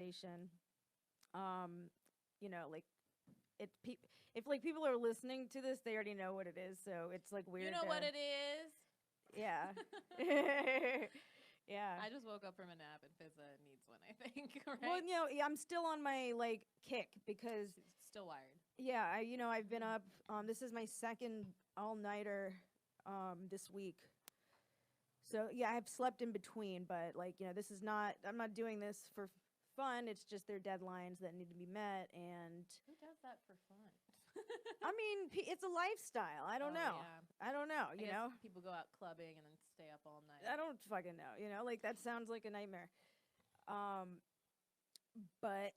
information. Like if like people are listening to this, they already know what it is, so it's like weird. You know what it is? Yeah. Yeah. I just woke up from a nap and Fizaa needs one, I think. Right? Well, yeah, I'm still on my like kick because she's still wired. Yeah, I've been up. This is my second all-nighter this week. So yeah, I've slept in between, but like this is not. I'm not doing this for fun. It's just their deadlines that need to be met, and who does that for fun? I mean, it's a lifestyle. I don't know. Yeah. I don't know. I you guess know, people go out clubbing and then stay up all night. I don't fucking know. Like that sounds like a nightmare. But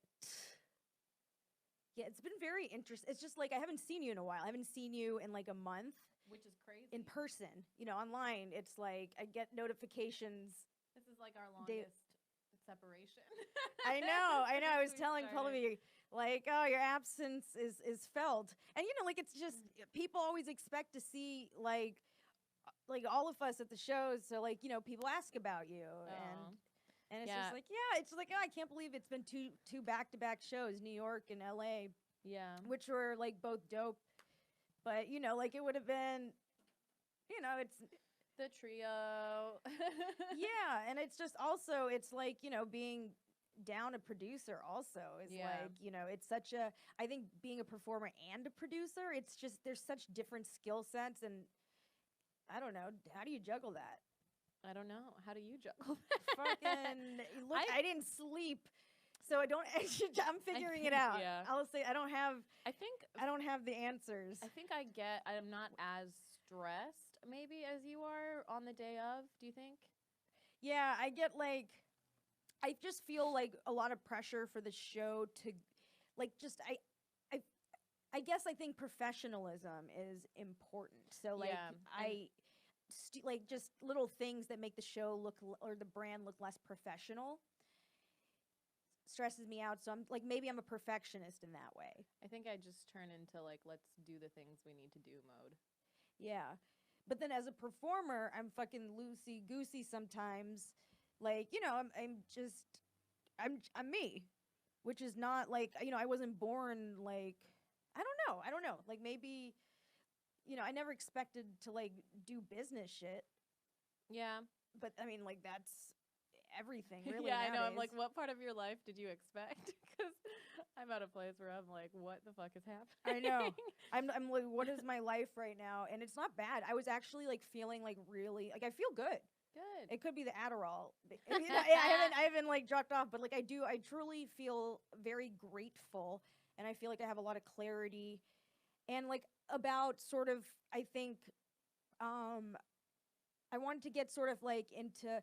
yeah, it's been very interesting. It's just like I haven't seen you in a while. I haven't seen you in like a month. Which is crazy. In person, online, it's like I get notifications. This is like our longest separation. I know. I was telling Pallavi, like, oh, your absence is felt. And, like, it's just people always expect to see, like all of us at the shows. So, like, people ask about you. And it's just like, yeah, it's like, oh, I can't believe it's been two back-to-back shows, New York and L.A. Yeah. Which were, like, both dope. But, like, it would have been, it's... The trio. Yeah, and it's just also, it's like, being down a producer also is like, it's such a, I think being a performer and a producer, it's just, there's such different skill sets, and I don't know, how do you juggle that? I don't know. How do you juggle that? Fucking, look, I didn't sleep. So I'm figuring it out. Yeah. I'll say I don't have the answers. I think I'm not as stressed maybe as you are on the day of, do you think? Yeah, I get like, I just feel like a lot of pressure for the show to, like, just, I guess I think professionalism is important. So like, like just little things that make the show look, or the brand look less professional stresses me out. So I'm like, maybe I'm a perfectionist in that way. I think I just turn into like, let's do the things we need to do mode. Yeah. But then as a performer, I'm fucking loosey goosey sometimes. Like, I'm me, which is not like, I wasn't born like, I don't know. Like maybe, I never expected to like do business shit. Yeah. But I mean, like that's everything really. Yeah, nowadays. I know. I'm like, what part of your life did you expect? Because I'm at a place where I'm like, what the fuck is happening? I know. I'm like, what is my life right now? And it's not bad. I was actually like feeling like really, like I feel good. Good. It could be the Adderall. I haven't like dropped off, but like I truly feel very grateful, and I feel like I have a lot of clarity, and like about sort of, I think, I wanted to get sort of like into.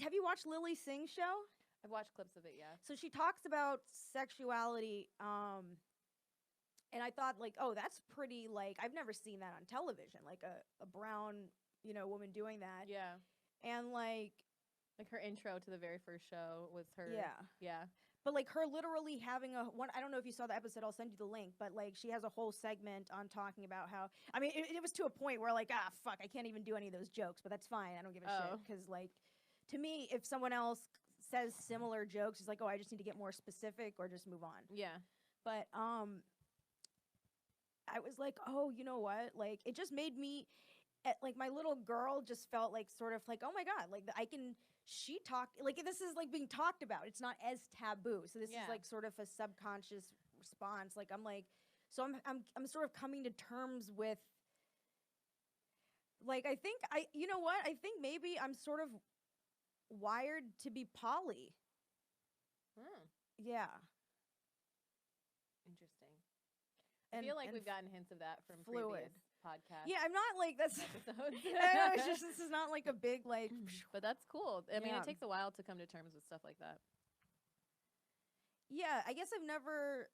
Have you watched Lily Singh's show? I've watched clips of it, yeah. So she talks about sexuality, and I thought like, oh, that's pretty, like, I've never seen that on television, like a brown, woman doing that. Yeah. And like her intro to the very first show was her. Yeah. Yeah. But like her literally having I don't know if you saw the episode, I'll send you the link, but like she has a whole segment on talking about how, I mean, it was to a point where like, fuck, I can't even do any of those jokes, but that's fine. I don't give a shit. Because like, to me, if someone else says similar jokes, it's like, oh, I just need to get more specific or just move on. Yeah. But I was like, oh, you know what? Like, it just made me, like, my little girl just felt like sort of like, oh my God, like she talked, like, this is like being talked about. It's not as taboo. So this is like sort of a subconscious response. Like, I'm like, so I'm sort of coming to terms with, like, I think you know what? I think maybe I'm sort of wired to be poly. Yeah. Interesting. I feel like we've gotten hints of that from previous podcasts. Yeah, I'm not like this. Episodes. I know, it's just, this is not like a big like. But that's cool. I mean, it takes a while to come to terms with stuff like that. Yeah, I guess I've never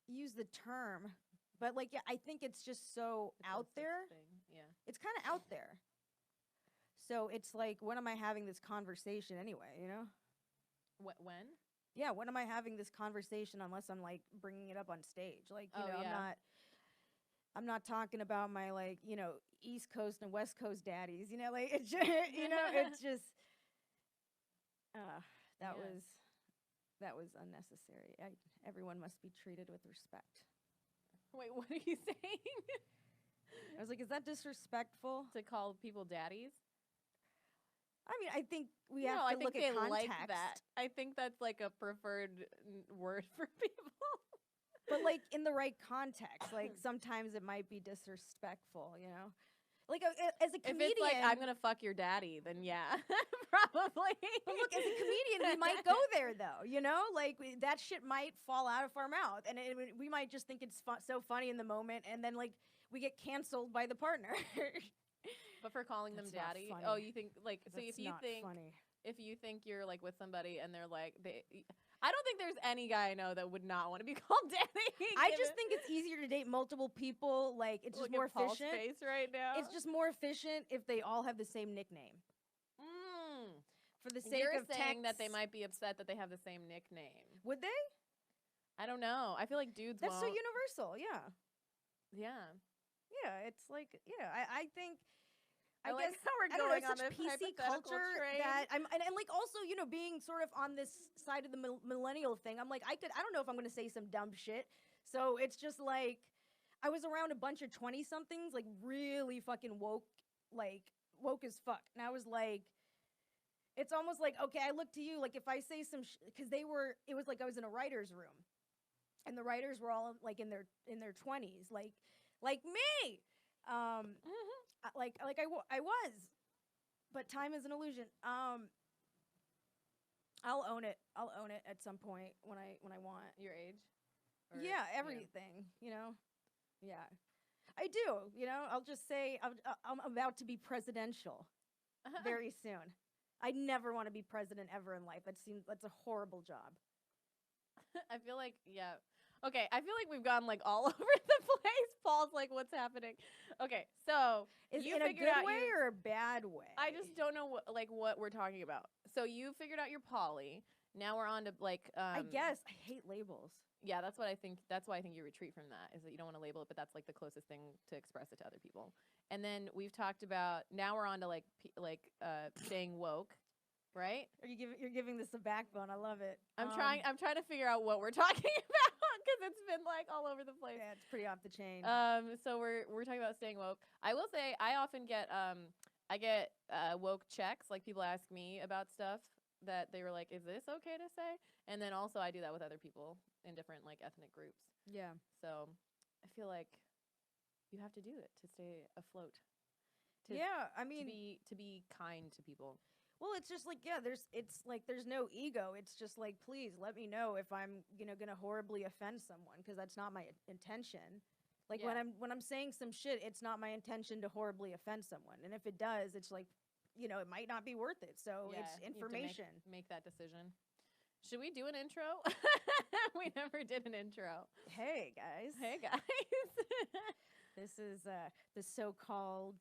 used the term, but like, yeah, I think it's just so out there. Yeah, it's kind of out there. So it's like, when am I having this conversation anyway? You know? When? Yeah, when am I having this conversation unless I'm like bringing it up on stage? Like, you know, I'm not talking about my like, you know, East Coast and West Coast daddies. You know, like it's just, you know, it's just. That that was unnecessary. Everyone must be treated with respect. Wait, what are you saying? I was like, is that disrespectful? To call people daddies? I mean, I think we No, have I to think look they at context. like that. I think that's like a preferred word for people. But like in the right context, like sometimes it might be disrespectful, you know? Like as a comedian, If it's like I'm gonna fuck your daddy, then yeah, probably. But look, as a comedian, we might go there though, you know? Like that shit might fall out of our mouth, and we might just think it's so funny in the moment, and then like we get canceled by the partner. But for calling them That's not daddy, funny. oh, you think like so? That's If you not think funny. if you think you're like with somebody and they're like I don't think there's any guy I know that would not want to be called daddy. I just think it's easier to date multiple people. Like it's just more Paul's efficient. face right now. It's just more efficient if they all have the same nickname. For the sake You're of saying that text. they might be upset that they have the same nickname. Would they? I don't know. I feel like dudes That's so won't. universal. Yeah. Yeah. Yeah. It's like I think. I like guess how we're I don't know, going on such this PC hypothetical culture train. that and like also being sort of on this side of the millennial thing. I'm like I don't know if I'm gonna say some dumb shit. So it's just like I was around a bunch of 20 somethings like really fucking woke as fuck, and I was like. It's almost like, okay, I look to you, like if I say some, because it was like I was in a writer's room, and the writers were all like in their 20s, like me, I was, but time is an illusion. I'll own it at some point when I want. Your age? Or, Yeah, everything, yeah, I do, I'll just say I'm about to be presidential very soon. I never want to be president ever in life. That's a horrible job. I feel like, yeah. Okay, I feel like we've gone like all over the place. Paul's like, what's happening? Okay, so Is you it in a figured good out way or a bad way? I just don't know what we're talking about. So you figured out your poly. Now we're on to like I guess I hate labels. Yeah, that's what I think. That's why I think you retreat from that, is that you don't want to label it, but that's like the closest thing to express it to other people. And then we've talked about, now we're on to like staying woke, right? You're giving this a backbone. I love it. I'm trying to figure out what we're talking about because it's been like all over the place. Yeah, it's pretty off the chain. So we're talking about staying woke. I will say I often get woke checks. Like people ask me about stuff that they were like, "Is this okay to say?" And then also I do that with other people in different like ethnic groups. Yeah. So I feel like you have to do it to stay afloat. I mean, to be kind to people. Well, it's just like, there's no ego. It's just like, please let me know if I'm gonna horribly offend someone, because that's not my intention. Like when I'm saying some shit, it's not my intention to horribly offend someone. And if it does, it's like, it might not be worth it. So it's information. Make that decision. Should we do an intro? We never did an intro. Hey guys. Hey guys. This is the so-called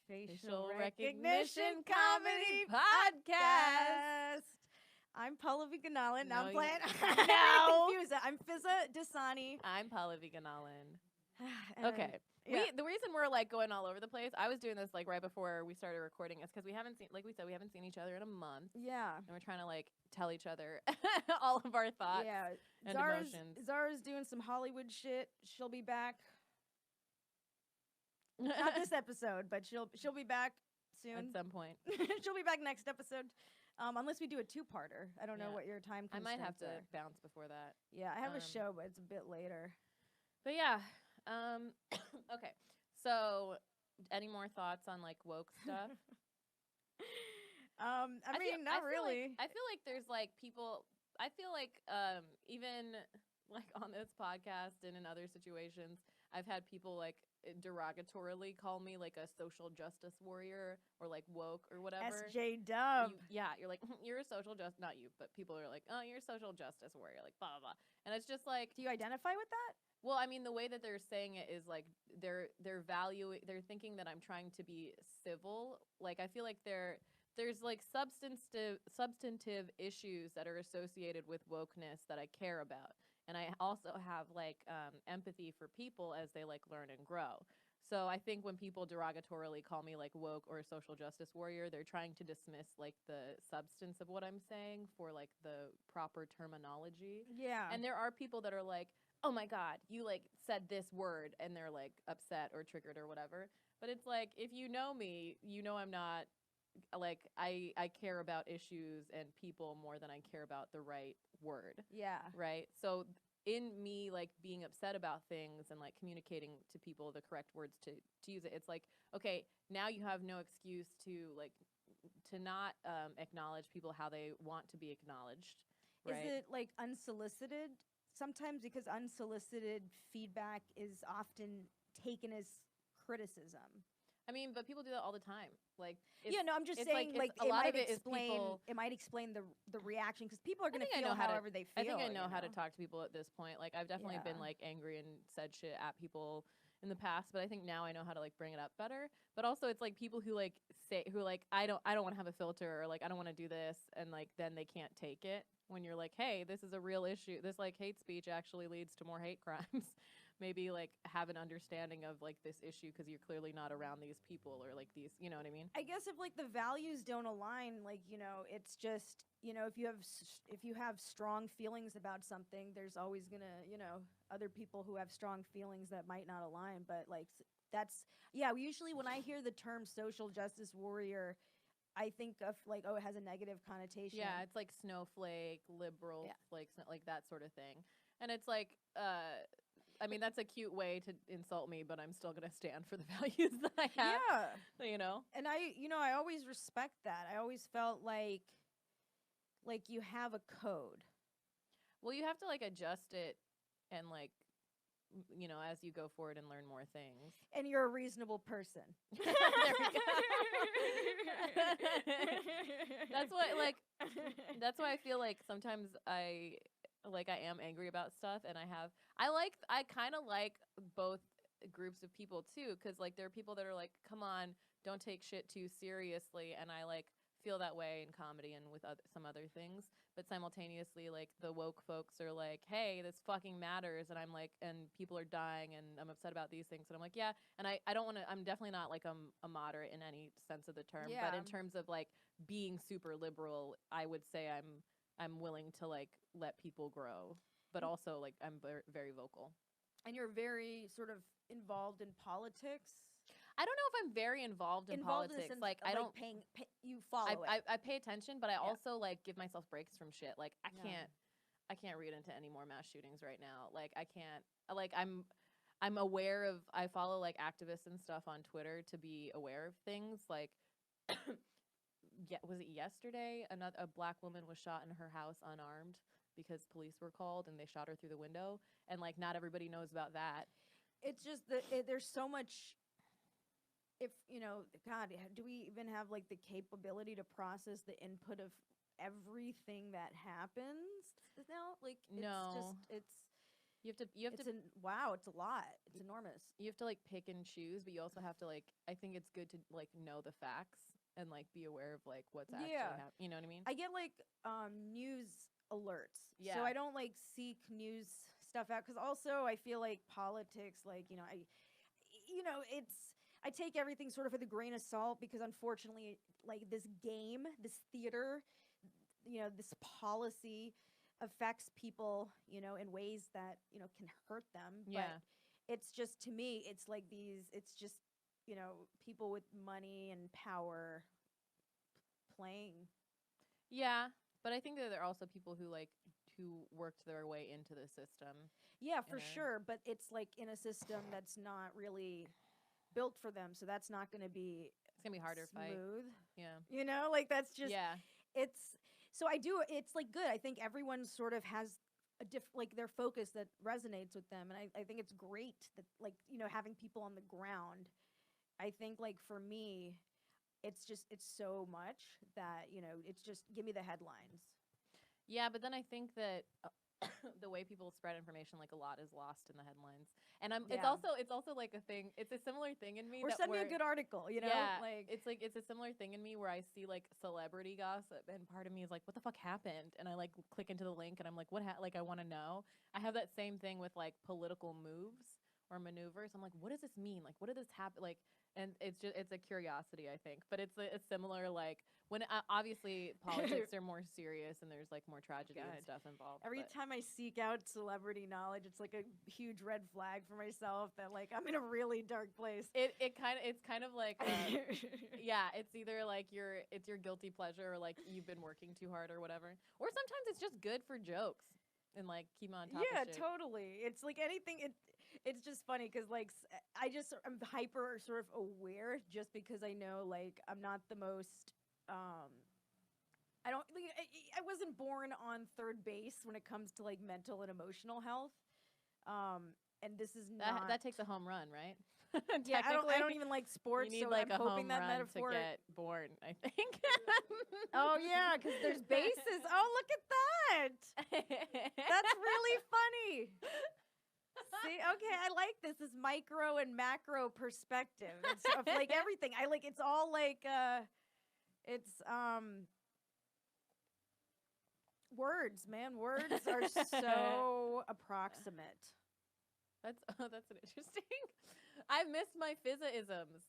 Facial Recognition Comedy Podcast. I'm Pallavi Ganalan. No, I'm playing. No. I'm Fizaa Dasani. I'm Pallavi Ganalan. And, Okay. yeah. The reason we're like going all over the place, I was doing this like right before we started recording, is because we haven't seen, like we said, we haven't seen each other in a month. Yeah. And we're trying to like tell each other all of our thoughts and emotions. Zara's doing some Hollywood shit. She'll be back. Not this episode, but she'll be back soon. At some point. She'll be back next episode. Unless we do a two-parter. I don't know what your time I might have to are. bounce before that. Yeah, I have a show, but it's a bit later. But yeah. Okay. So any more thoughts on like woke stuff? I mean, not really. I feel like there's like people, I feel like even like on this podcast and in other situations, I've had people like derogatorily call me like a social justice warrior or like woke or whatever. SJ Dub. You're like, you're a social justice, not you, but people are like, oh, you're a social justice warrior, like blah, blah, blah. And it's just like. Do you identify with that? Well, I mean, the way that they're saying it is like they're thinking that I'm trying to be civil. Like I feel like there's like substantive issues that are associated with wokeness that I care about. And I also have like empathy for people as they like learn and grow. So I think when people derogatorily call me like woke or a social justice warrior, they're trying to dismiss like the substance of what I'm saying for like the proper terminology. Yeah. And there are people that are like, oh my God, you like said this word, and they're like upset or triggered or whatever. But it's like, if you know me, you know I'm not like, I care about issues and people more than I care about the right word. Yeah. Right. So in me like being upset about things and like communicating to people the correct words to use it, it's like, okay, now you have no excuse to like to not acknowledge people how they want to be acknowledged. Right? Is it like unsolicited sometimes, because unsolicited feedback is often taken as criticism? I mean, but people do that all the time. Like, Yeah, no, I'm just it's saying, like, a it lot might of it is explain people. it might explain the reaction, because people are I going to think I feel know how to- however they feel. I think I know you how to talk to people at this point. Like, I've definitely been Yeah. like angry and said shit at people in the past, but I think now I know how to like bring it up better. But also, it's like people who like say who like I don't want to have a filter, or like I don't want to do this, and like then they can't take it when you're like, hey, this is a real issue. This like hate speech actually leads to more hate crimes. Maybe like have an understanding of like this issue because you're clearly not around these people or like these, you know what I mean? I guess if like the values don't align, like, it's just, if you have strong feelings about something, there's always gonna, other people who have strong feelings that might not align. But like usually when I hear the term social justice warrior, I think of like, oh, it has a negative connotation. Yeah, it's like snowflake, liberal, like that sort of thing. And it's like, I mean, that's a cute way to insult me, but I'm still gonna stand for the values that I have. Yeah. You know? And I always respect that. I always felt like you have a code. Well, you have to like adjust it and like, as you go forward and learn more things. And you're a reasonable person. There we go. That's why I feel like sometimes I am angry about stuff, and I kind of like both groups of people too, because like there are people that are like, come on, don't take shit too seriously, and I like feel that way in comedy and with some other things. But simultaneously, like the woke folks are like, hey, this fucking matters, and I'm like, and people are dying, and I'm upset about these things, and I'm like, yeah, and I don't want to, I'm definitely not like a moderate in any sense of the term, but in terms of like being super liberal, I would say I'm willing to like let people grow, but also like I'm very vocal. And you're very sort of involved in politics. I don't know if I'm very involved in politics. In the sense like of, I don't you follow it. I pay attention, but I also like give myself breaks from shit. Like I can't read into any more mass shootings right now. Like I can't. Like I'm aware of. I follow like activists and stuff on Twitter to be aware of things. Like, was it yesterday? A black woman was shot in her house unarmed because police were called and they shot her through the window. And like not everybody knows about that. It's just there's so much. If God, do we even have like the capability to process the input of everything that happens now? Like, no, you have to wow, it's a lot. It's enormous. You have to like pick and choose, but you also have to like, I think it's good to like know the facts and like be aware of like what's actually happening. You know what I mean? I get like news alerts. Yeah. So I don't like seek news stuff out, because also I feel like politics, like, I take everything sort of with a grain of salt, because unfortunately, like this game, this theater, this policy affects people, in ways that, can hurt them. Yeah. But it's just, to me, it's like it's just, people with money and power playing. Yeah. But I think that there are also people who worked their way into the system. Yeah, for sure. But it's like in a system that's not really built for them, so that's not going to be. It's gonna be harder to fight. Yeah, like that's just. Yeah. It's like good. I think everyone sort of has a like their focus that resonates with them, and I think it's great that like having people on the ground. I think like for me, it's so much that it's just give me the headlines. Yeah, but then I think that the way people spread information, like a lot is lost in the headlines, and it's also like a thing. It's a similar thing in me. Or send me a good article, Yeah, like it's a similar thing in me where I see like celebrity gossip, and part of me is like, what the fuck happened? And I like click into the link, and I'm like, like I want to know. I have that same thing with like political moves, or maneuvers. I'm like, what does this mean? Like, what did this happen? Like, and it's a curiosity, I think. But it's similar, like, when obviously politics are more serious and there's like more tragedy and stuff involved. Every time I seek out celebrity knowledge, it's like a huge red flag for myself that like I'm in a really dark place. It's kind of like yeah, it's either like it's your guilty pleasure or like you've been working too hard or whatever. Or sometimes it's just good for jokes and like keep on top of shit. Yeah, totally. It's like anything it's just funny because like I'm hyper sort of aware just because I know like I'm not the most I don't like I wasn't born on third base when it comes to like mental and emotional health. And this is not that takes a home run, right? Yeah, I don't even like sports. You need so like I'm a hoping home that run metaphor to get born, I think. Oh yeah, because there's bases. Oh, look at that. That's really funny. See, okay, I like this micro and macro perspective. It's of like everything. I like it's all like it's words, man. Words are so approximate. That's an interesting. I missed my Fizaa-isms.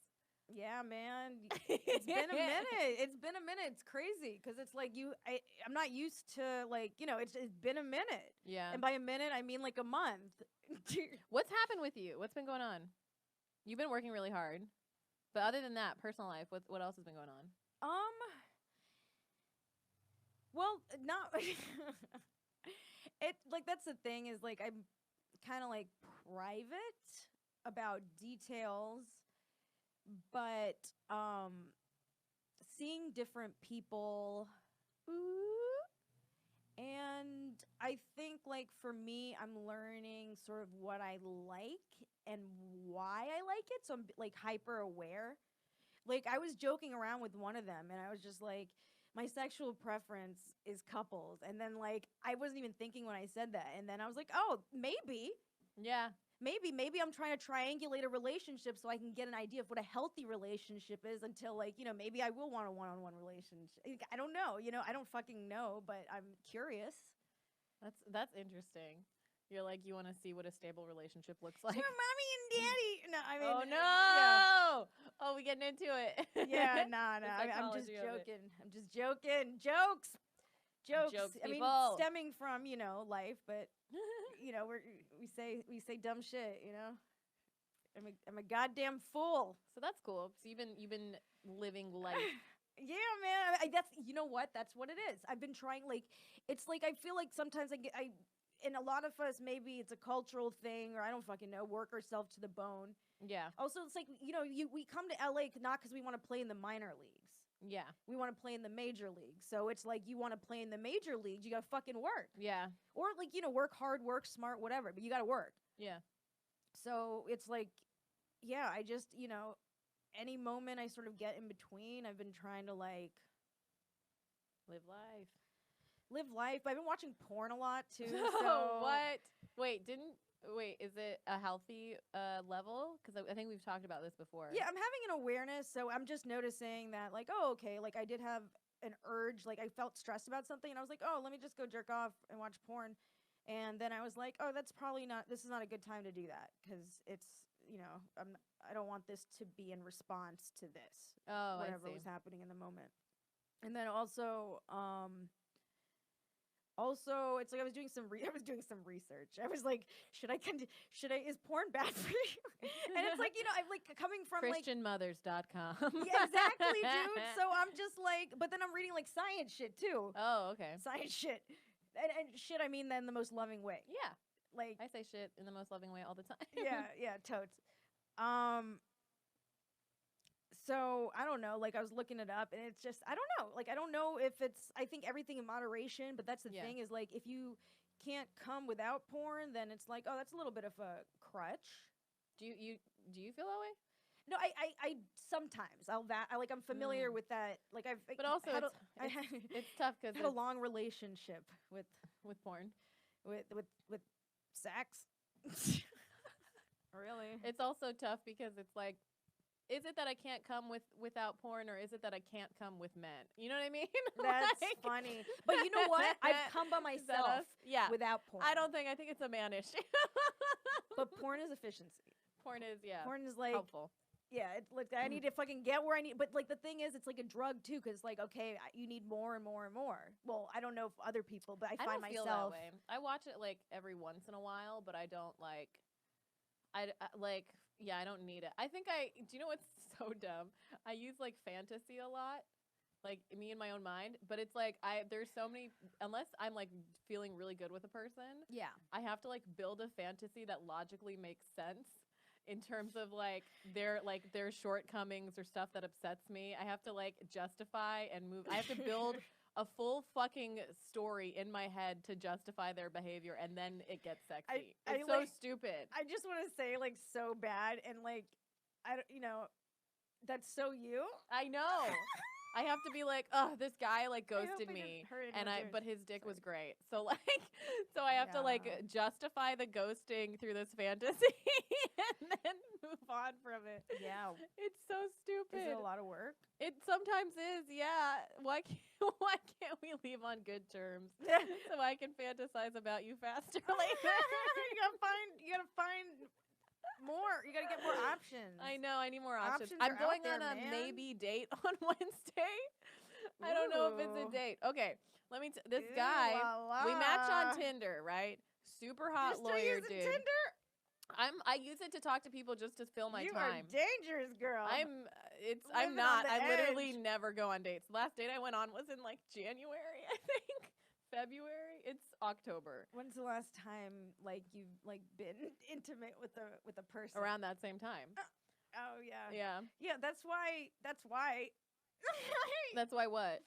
Yeah, man. It's been a minute. It's been a minute. It's crazy because it's like I'm not used to like, it's been a minute. Yeah. And by a minute, I mean like a month. What's happened with you? What's been going on? You've been working really hard. But other than that, personal life, what else has been going on? Well, not it like that's the thing is like I'm kind of like private about details, but seeing different people and I think like for me I'm learning sort of what I like and why I like it, so I'm like hyper aware. Like I was joking around with one of them and I was just like, my sexual preference is couples. And then like I wasn't even thinking when I said that. And then I was like, oh, maybe. Yeah. Maybe I'm trying to triangulate a relationship so I can get an idea of what a healthy relationship is until like, maybe I will want a one-on-one relationship. I don't know, I don't fucking know, but I'm curious. That's interesting. You're like, you want to see what a stable relationship looks like. So mommy and daddy. No, I mean. Oh no! Yeah. Oh, we getting into it. Yeah, nah. I'm just joking. I'm just joking. Jokes. I mean, people. stemming from life, but we say dumb shit. I'm a goddamn fool. So that's cool. So you've been living life. Yeah, man. That's what it is. I've been trying. Like, it's like I feel like sometimes and a lot of us, maybe it's a cultural thing, or I don't fucking know, work ourselves to the bone. Yeah. Also, it's like, we come to LA not because we want to play in the minor leagues. Yeah. We want to play in the major leagues. So it's like you want to play in the major leagues, you got to fucking work. Yeah. Or like, work hard, work smart, whatever, but you got to work. Yeah. So it's like, yeah, I just, any moment I sort of get in between, I've been trying to like live life. But I've been watching porn a lot too. So what? Wait, is it a healthy level? Because I think we've talked about this before. Yeah, I'm having an awareness, so I'm just noticing that, like, oh, okay, like I did have an urge, like I felt stressed about something, and I was like, oh, let me just go jerk off and watch porn, and then I was like, oh, this is not a good time to do that, because it's, I don't want this to be in response to this, whatever was happening in the moment, and then also it's like I was doing some research. I was like, is porn bad for you? And it's like, I'm like coming from ChristianMothers.com. Yeah, exactly, dude. So I'm just like, but then I'm reading like science shit too. Oh, okay. Science shit. And shit, I mean that in the most loving way. Yeah. Like I say shit in the most loving way all the time. yeah, totes. So I don't know, like I was looking it up and it's just, I don't know. Like, I don't know if I think everything in moderation, but that's the thing is like, if you can't come without porn, then it's like, oh, that's a little bit of a crutch. Do you feel that way? No, I sometimes I'm familiar with that. Like but also it's tough because I had a long relationship with porn, with sex. Really? It's also tough because it's like, is it that I can't come without porn, or is it that I can't come with men? You know what I mean? That's funny. But you know what? I've come by myself without porn. I think it's a man issue. But porn is efficiency. Porn is Porn is like helpful. Yeah, look, I need to fucking get where I need, but like the thing is, it's like a drug too, because like okay, you need more and more and more. Well, I don't know if other people, but I find don't feel myself that way. I watch it like every once in a while, but I don't like. I don't need it. I think do you know what's so dumb? I use like fantasy a lot, like me in my own mind, but it's like there's so many, unless I'm like feeling really good with a person, yeah, I have to like build a fantasy that logically makes sense in terms of like their shortcomings or stuff that upsets me. I have to like justify and move. I have to build a full fucking story in my head to justify their behavior, and then it gets sexy. It's so stupid. I just want to say like so bad, and like I don't, that's so you. I know. I have to be like, oh, this guy like ghosted me, but his dick was great. So like, I have to like justify the ghosting through this fantasy, and then move on from it. Yeah, it's so stupid. Is it a lot of work? It sometimes is. Yeah. Why can't we leave on good terms so I can fantasize about you faster later? You gotta find more. You gotta get more options. I know. I need more options. I'm going on a maybe date on Wednesday. I don't know if it's a date. Okay, this guy. We match on Tinder, right? Super hot lawyer dude. Tinder? I use it to talk to people just to fill my time. You are dangerous, girl. I'm not. I literally never go on dates. The last date I went on was in like January, I think. February. It's October. When's the last time like you've like been intimate with a person? Around that same time. Oh yeah. Yeah. Yeah, that's why That's why what?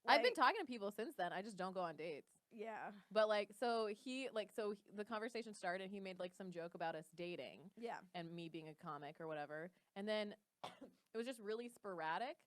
I've been talking to people since then. I just don't go on dates. Yeah. But the conversation started and he made like some joke about us dating. Yeah. And me being a comic or whatever. And then it was just really sporadic.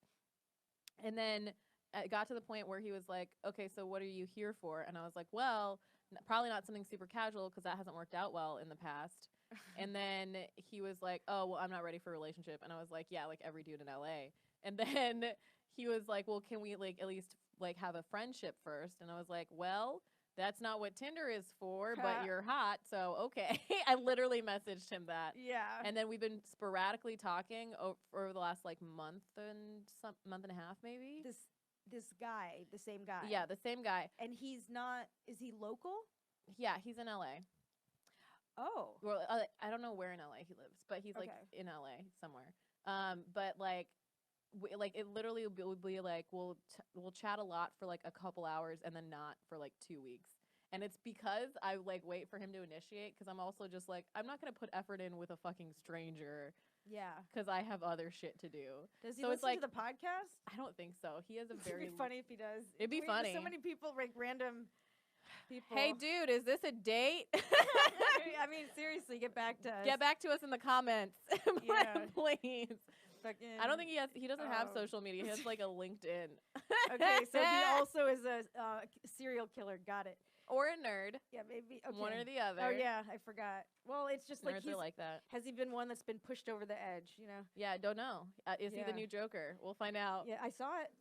And then it got to the point where he was like, okay, so what are you here for? And I was like, well, probably not something super casual because that hasn't worked out well in the past. And then he was like, oh, well, I'm not ready for a relationship. And I was like, yeah, like every dude in LA. And then he was like, well, can we like at least like have a friendship first? And I was like, well, that's not what Tinder is for, but you're hot, so okay. I literally messaged him that. Yeah. And then we've been sporadically talking over the last like month and a half maybe. This guy, the same guy. Yeah, the same guy. And he's not, is he local? Yeah, he's in LA. Oh. Well, I don't know where in LA he lives, but he's like in LA somewhere. But like it literally will be like we'll chat a lot for like a couple hours and then not for like 2 weeks. And it's because I like wait for him to initiate because I'm also just like I'm not going to put effort in with a fucking stranger. Yeah. Because I have other shit to do. Does he listen to the podcast? I don't think so. He has a very... It'd be funny if he does. It'd be funny. So many people, like random people. Hey, dude, is this a date? I mean, seriously, get back to us. Get back to us in the comments. Yeah. Please. I don't think he doesn't have social media. He has like a LinkedIn. Okay, so he also is a serial killer. Got it. Or a nerd. Yeah, maybe. Okay. One or the other. Oh, yeah, I forgot. Well, it's just Nerds are like that. Has he been one that's been pushed over the edge, you know? Yeah, I don't know. Is he the new Joker? We'll find out. Yeah, I saw it.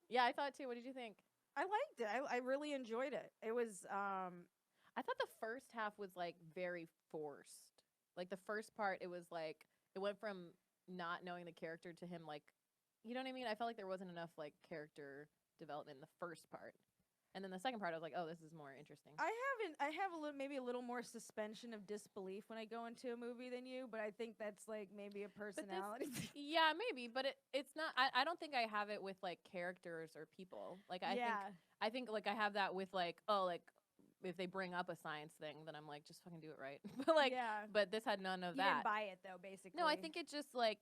Yeah, I thought too. What did you think? I liked it. I really enjoyed it. It was, I thought the first half was, like, very forced. Like, the first part, it was, like, it went from not knowing the character to him, like, you know what I mean? I felt like there wasn't enough, like, character development in the first part. And then the second part, I was like, oh, this is more interesting. I have maybe a little more suspension of disbelief when I go into a movie than you, but I think that's like maybe a personality. Yeah, maybe, but it's not. I don't think I have it with like characters or people. Like I think like I have that with like if they bring up a science thing, then I'm like, just fucking do it right. But like, but this had none of that. You didn't buy it though, basically. No, I think it just like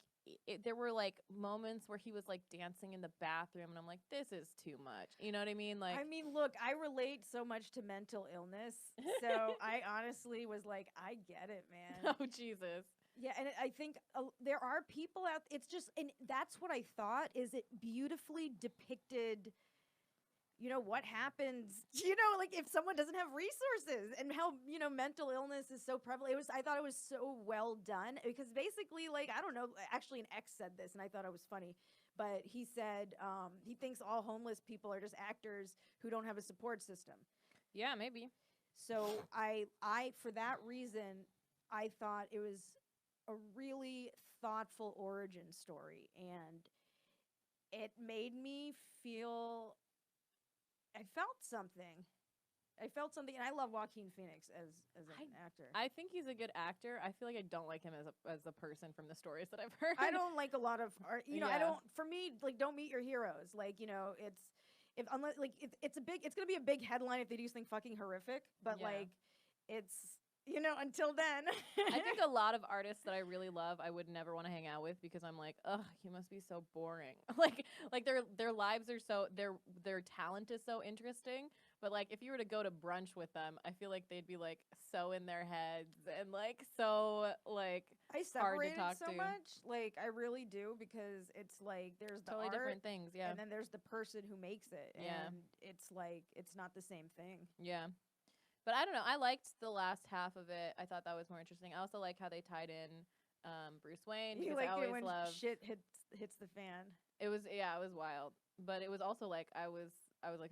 there were like moments where he was like dancing in the bathroom, and I'm like, this is too much. You know what I mean? Like, I mean, look, I relate so much to mental illness, so I honestly was like, I get it, man. Oh Jesus. Yeah, and I think there are people out. It's just, and that's what I thought. Is it beautifully depicted? You know, what happens, you know, like if someone doesn't have resources and how, you know, mental illness is so prevalent. I thought it was so well done because basically, like, I don't know, actually an ex said this and I thought it was funny, but he said he thinks all homeless people are just actors who don't have a support system. Yeah, maybe. So I for that reason, I thought it was a really thoughtful origin story, and it made me feel. I felt something. And I love Joaquin Phoenix as an actor. I think he's a good actor. I feel like I don't like him as a person from the stories that I've heard. I don't like a lot of art. You know, Yeah. I don't. For me, like, don't meet your heroes. Like, you know, it's gonna be a big headline if they do something fucking horrific. But Yeah. like, it's until then. I think a lot of artists that I really love, I would never want to hang out with because I'm like, ugh, you must be so boring. like their lives are so their talent is so interesting. But like if you were to go to brunch with them, I feel like they'd be like so in their heads and like so like I hard to separate talk it so to. much. Like I really do because it's like there's the Totally art, different things, yeah. and then there's the person who makes it. Yeah. And it's like it's not the same thing. Yeah. But I don't know. I liked the last half of it. I thought that was more interesting. I also like how they tied in Bruce Wayne You because like I always it when love shit hits the fan. it was wild. But it was also like I was like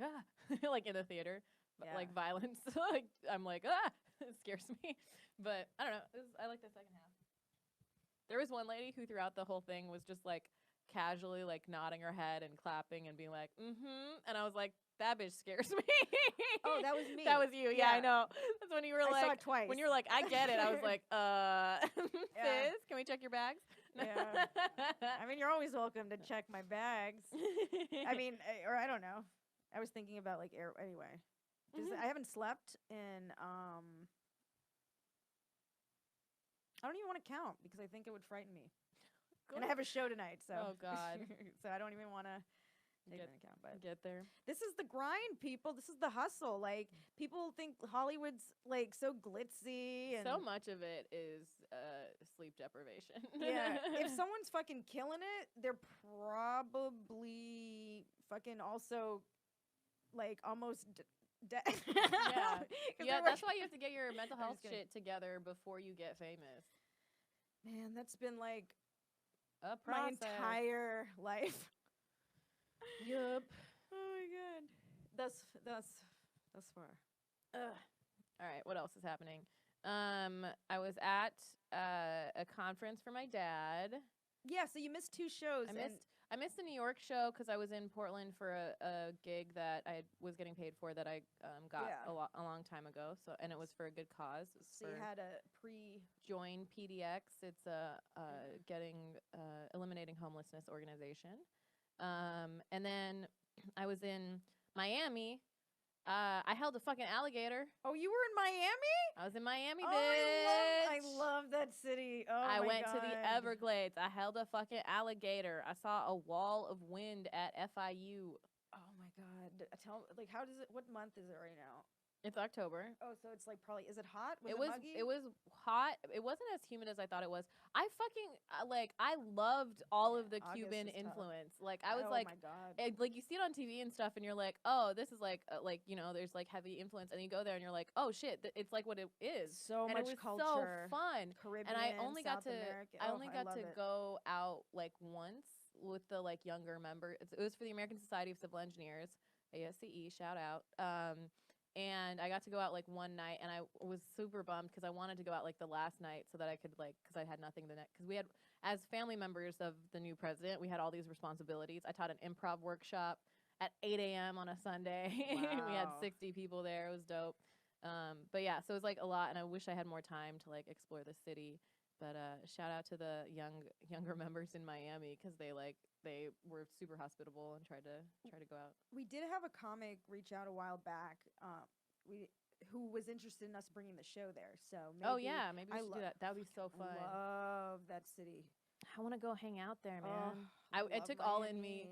like in the theater. But Yeah. like violence. Like I'm like, it scares me. But I don't know. I like the second half. There was one lady who throughout the whole thing was just like casually like nodding her head and clapping and being like, mm-hmm. And I was like, that bitch scares me. Oh, that was me. That was you. Yeah, I Yeah. know. That's when you were I like, saw it twice. when you were like, I get it. I was like, Yeah. Fizz, can we check your bags? Yeah. I mean, you're always welcome to check my bags. I mean, or I don't know. I was thinking about like anyway. 'Cause I haven't slept in I don't even want to count because I think it would frighten me. And I have a show tonight, so Oh, God. so I don't even want to take it into account. But Get there. this is the grind, people. This is the hustle. Like people think Hollywood's like so glitzy and So much of it is sleep deprivation. yeah. If someone's fucking killing it, they're probably fucking also like almost dead. Yeah. 'Cause Yeah, they're that's why you have to get your mental I'm health just kidding. shit together before you get famous. Man, that's been like A my process. entire life. Yup. Oh my god. Thus far. Ugh. All right, what else is happening? I was at a conference for my dad. Yeah, so you missed 2 shows. I missed the New York show because I was in Portland for a gig that I was getting paid for that I got Yeah. a long time ago. So and it was for a good cause. It was So you for had a pre. Join PDX. It's a eliminating homelessness organization. And then I was in Miami. I held a fucking alligator. Oh, you were in Miami? I was in Miami, Oh, bitch. I love that city. Oh I my went god. to the Everglades. I held a fucking alligator. I saw a wall of wind at FIU. Oh my god. Like how does it? What month is it right now? It's October. Oh, so it's like probably. Is it hot? It was muggy? hot. It wasn't as humid as I thought it was. I fucking I loved all of the August Cuban is tough. influence. Like I was oh like my god. like you see it on TV and stuff, and you're like, oh, this is like there's like heavy influence, and you go there and you're like, oh shit, it's like what it is. So And much it was culture. so fun. Caribbean. And I only got South to American. I Oh, only got love to it. go out like once with the like younger members. It was for the American Society of Civil Engineers, ASCE, shout out. And I got to go out like one night, and I was super bummed because I wanted to go out like the last night so that I could like because I had nothing the next because we had as family members of the new president we had all these responsibilities. I taught an improv workshop at 8 a.m. on a Sunday. We had Wow. 60 people there. It was dope. But yeah, so it was like a lot, and I wish I had more time to like explore the city. But shout out to the younger members in Miami because they were super hospitable and tried to go out. We did have a comic reach out a while back. Who was interested in us bringing the show there. So maybe Oh yeah, maybe we I should do that. That would be so fun. love that city. I want to go hang out there, man. Oh, It love took all in me.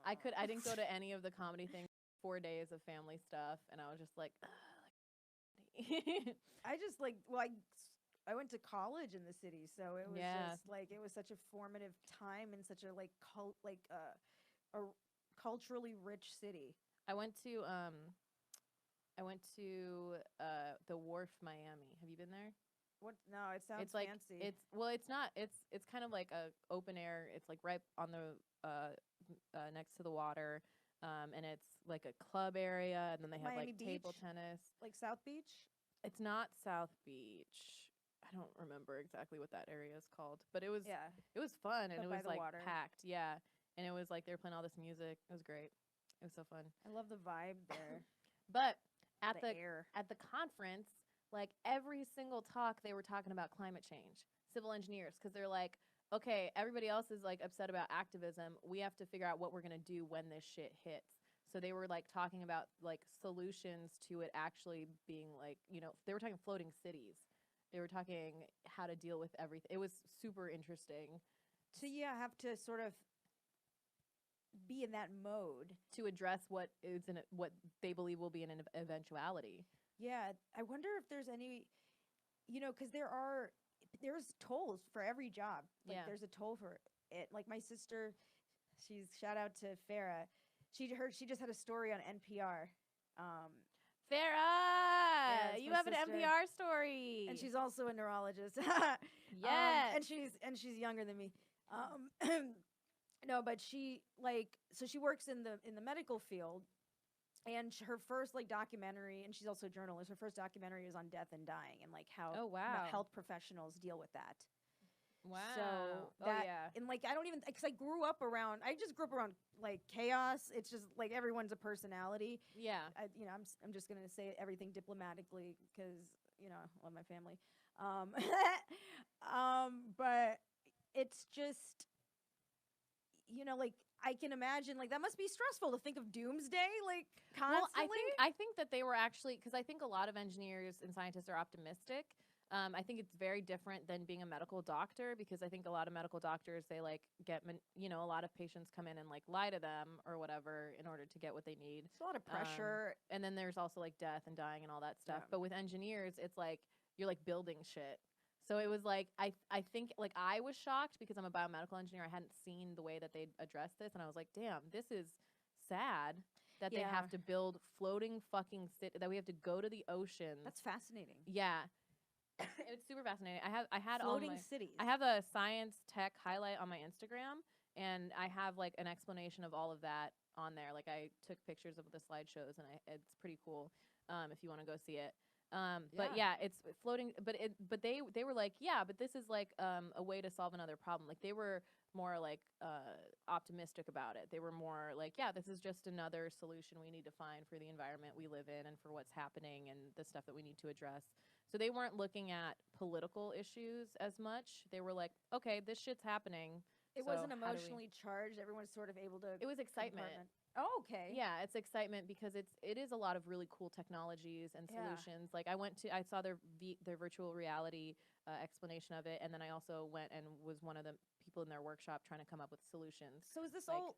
Miami. I didn't go to any of the comedy things. 4 days of family stuff, and I was just like, I just like I went to college in the city, so it was just like it was such a formative time and such a like a culturally rich city. I went to the Wharf, Miami. Have you been there? What? No, it sounds It's like fancy. it's not. It's kind of like a open air. It's like right on the next to the water. And it's like a club area, and then they have Miami like table Beach? tennis. Like South Beach. It's not South Beach. I don't remember exactly what that area is called, but it was Yeah. it was fun, and But it by was the like water. packed. Yeah, and it was like they were playing all this music. It was great. It was so fun. I love the vibe there. But at the air. at the conference, like every single talk, they were talking about climate change, civil engineers, because they're like, okay, everybody else is like upset about activism. We have to figure out what we're gonna do when this shit hits. So they were like talking about like solutions to it actually being like, you know, they were talking floating cities. They were talking how to deal with everything. It was super interesting So yeah, have to sort of be in that mode. to address what is in what they believe will be an eventuality. Yeah, I wonder if there's any, because there's tolls for every job. Like Yeah. there's a toll for it. Like my sister, she's shout out to Farah. She just had a story on NPR. Farah, it's you my have sister. an NPR story. And she's also a neurologist. Yes. And she's younger than me. No, but she she works in the medical field, and her first documentary, and she's also a journalist. Her first documentary is on death and dying, and how Oh, wow. health professionals deal with that. Wow. So oh that, yeah. and I don't even, because I just grew up around chaos. It's just everyone's a personality. Yeah. I'm just gonna say everything diplomatically because I love my family. But it's just I can imagine that must be stressful to think of doomsday constantly. Well, I think that they were actually, because I think a lot of engineers and scientists are optimistic. I think it's very different than being a medical doctor, because I think a lot of medical doctors, they get a lot of patients come in and lie to them or whatever in order to get what they need. It's a lot of pressure. And then there's also death and dying and all that stuff. Yeah. But with engineers, it's you're building shit. So it was I think I was shocked because I'm a biomedical engineer. I hadn't seen the way that they'd address this, and I was like, damn, this is sad that they have to build floating fucking that we have to go to the ocean. That's fascinating. Yeah. It's super fascinating. I had floating all cities. I have a science tech highlight on my Instagram, and I have an explanation of all of that on there. I took pictures of the slideshows, and it's pretty cool. If you want to go see it. But yeah, it's floating. But they were yeah, but this is a way to solve another problem. They were more optimistic about it. They were more yeah, this is just another solution we need to find for the environment we live in and for what's happening and the stuff that we need to address. So they weren't looking at political issues as much. They were okay, this shit's happening. It wasn't emotionally charged. Everyone's sort of able to. It was excitement. Oh, okay. Yeah, it's excitement because it is a lot of really cool technologies and solutions. I saw their virtual reality explanation of it, and then I also went and was one of the people in their workshop trying to come up with solutions. So is this all?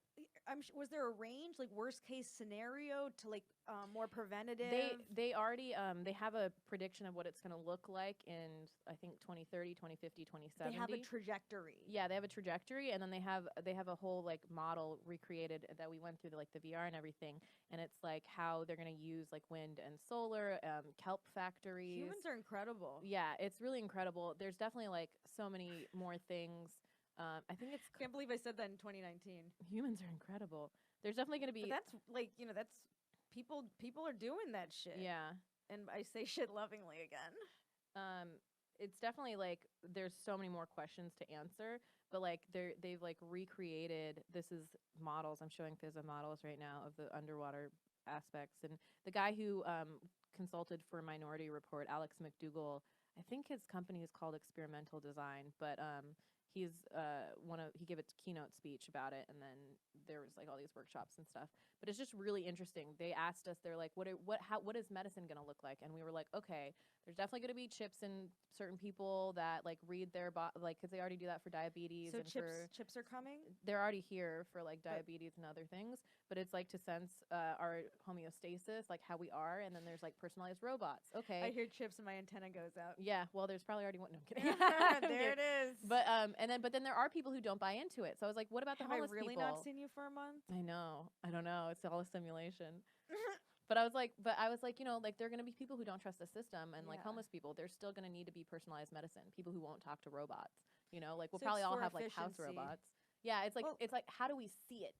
Was there a range, worst case scenario to more preventative? They already they have a prediction of what it's going to look like in I think 2030, 2050, 2070. They have a trajectory. Yeah, they have a trajectory, and then they have a whole model recreated that we went through the VR and everything, and it's how they're going to use wind and solar, kelp factories. Humans are incredible. Yeah, it's really incredible. There's definitely so many more things. I think it's. Can't believe I said that in 2019. Humans are incredible. There's definitely going to be. But that's that's people are doing that shit. Yeah, and I say shit lovingly again. It's definitely there's so many more questions to answer, but they've recreated. This is models. I'm showing Fizaa models right now of the underwater aspects, and the guy who consulted for Minority Report, Alex McDougall. I think his company is called Experimental Design, but he's he gave a keynote speech about it, and then there was all these workshops and stuff. But it's just really interesting. They asked us, they're what is medicine going to look like? And we were okay, there's definitely going to be chips in certain people that read their because they already do that for diabetes. So and chips are coming. They're already here for diabetes and other things, but it's to sense our homeostasis, how we are, and then there's personalized robots. Okay, I hear chips and my antenna goes out. Yeah, well, there's probably already one. No, I'm kidding. There it is. But then there are people who don't buy into it. So I was what about the homeless people? Have I really people? not seen you for a month? I know. I don't know. It's all a simulation. But I was there are going to be people who don't trust the system, and homeless people. There's still going to need to be personalized medicine. People who won't talk to robots. We'll So probably it's all for have house efficiency. robots. Yeah, it's how do we see it?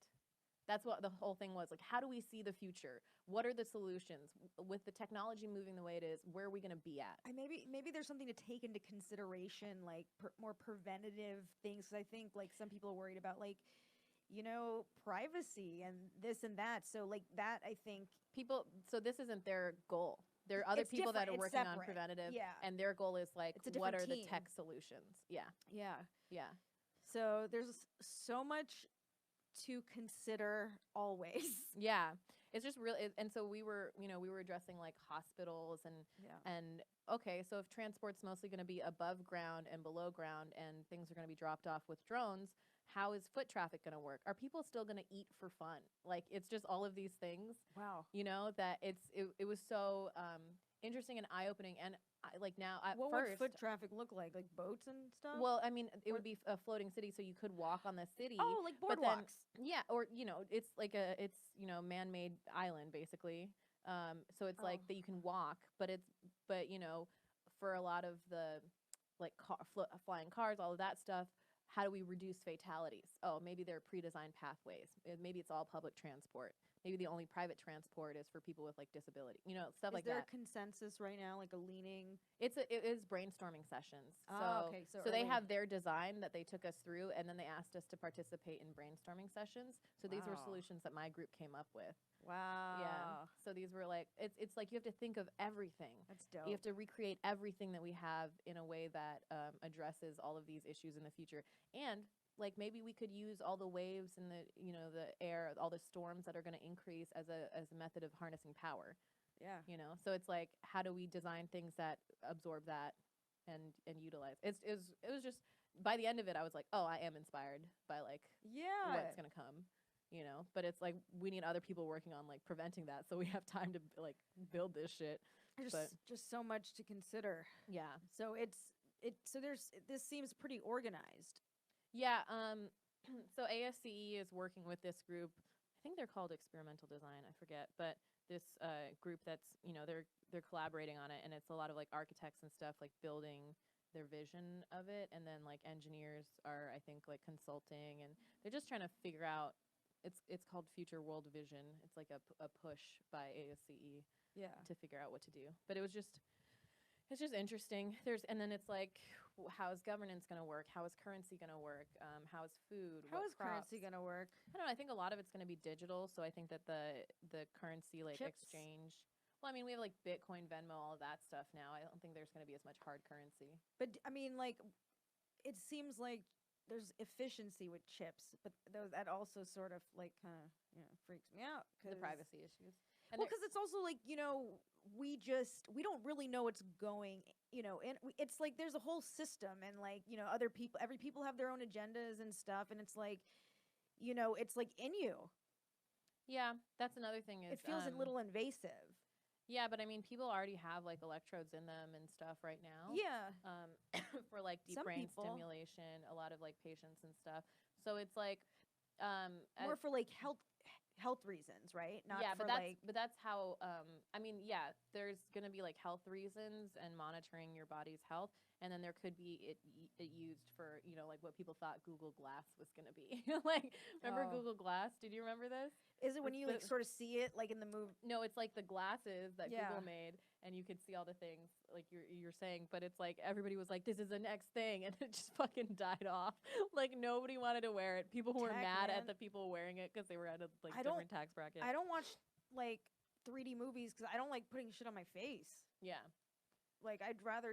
That's what the whole thing was. Like, how do we see the future? What are the solutions? With the technology moving the way it is, where are we going to be at? Maybe there's something to take into consideration, like more preventative things. 'Cause I think like some people are worried about like, privacy and this and that. So like that, I think so this isn't their goal. There are other it's people that are different. It's working on separate. preventative, Yeah. and their goal is like, It's a what different are team. the tech solutions? Yeah, Yeah. yeah. So there's so much to consider always. Yeah, it's just really, and so we were addressing like hospitals and okay, so if transport's mostly going to be above ground and below ground, and things are going to be dropped off with drones, how is foot traffic going to work? Are people still going to eat for fun? Like, it's just all of these things. Wow. That it was so interesting and eye opening, and like now at What first, would foot traffic look like boats and stuff? well, I mean, it would be a floating city, so you could walk on the city. Oh, like but then- boardwalks. Yeah, or it's like it's man-made island basically. So it's like that you can walk, but for a lot of the like flying cars, all of that stuff, how do we reduce fatalities? Oh, maybe there are pre-designed pathways. Maybe it's all public transport. Maybe the only private transport is for people with like disability, stuff like that. Is there a consensus right now, like a leaning? It is brainstorming sessions. Okay. So they have their design that they took us through, and then they asked us to participate in brainstorming sessions. So these were solutions that my group came up with. Wow. Yeah. So these were like, it's like you have to think of everything. That's dope. You have to recreate everything that we have in a way that addresses all of these issues in the future. And like maybe we could use all the waves and the the air, all the storms that are going to increase as a method of harnessing power. Yeah. So it's like, how do we design things that absorb that and utilize? It was just, by the end of it, I was like, oh, I am inspired by like what's gonna come. But it's like we need other people working on like preventing that, so we have time to like build this shit. Just so much to consider. Yeah. So this seems pretty organized. Yeah. So ASCE is working with this group. I think they're called Experimental Design. I forget, but this group that's they're collaborating on it, and it's a lot of like architects and stuff like building their vision of it, and then like engineers are, I think, like consulting, and they're just trying to figure out. It's called Future World Vision. It's like a push by ASCE to figure out what to do. But it's just interesting. And then it's like, how is governance going to work? How is currency going to work? How is food? How is currency going to work? I don't know. I think a lot of it's going to be digital. So I think that the currency like Chips. exchange. Well, I mean, we have like Bitcoin, Venmo, all of that stuff now. I don't think there's going to be as much hard currency. But I mean, like, it seems like there's efficiency with chips, but that also sort of like kind of freaks me out. The privacy issues. And because it's also like we don't really know what's going and it's like there's a whole system, and like other people, every people have their own agendas and stuff, and it's like it's like in you. Yeah, that's another thing. Is it feels a little invasive. Yeah, but I mean, people already have like electrodes in them and stuff right now. Yeah. For like deep brain stimulation, a lot of like patients and stuff. So it's like more for like health reasons, right? Not yeah, for but that's how I mean, yeah, there's gonna be like health reasons and monitoring your body's health, and then there could be it used for like what people thought Google Glass was gonna be. Like, remember Google Glass? Did you remember this? Is it when you like sort of see it like in the movie? No, it's like the glasses that Google made, and you could see all the things like you're saying, but it's like everybody was like, this is the next thing, and it just fucking died off. Like nobody wanted to wear it. People were mad at the people wearing it because they were at a like different tax bracket. I don't watch like 3D movies because I don't like putting shit on my face. Yeah. Like I'd rather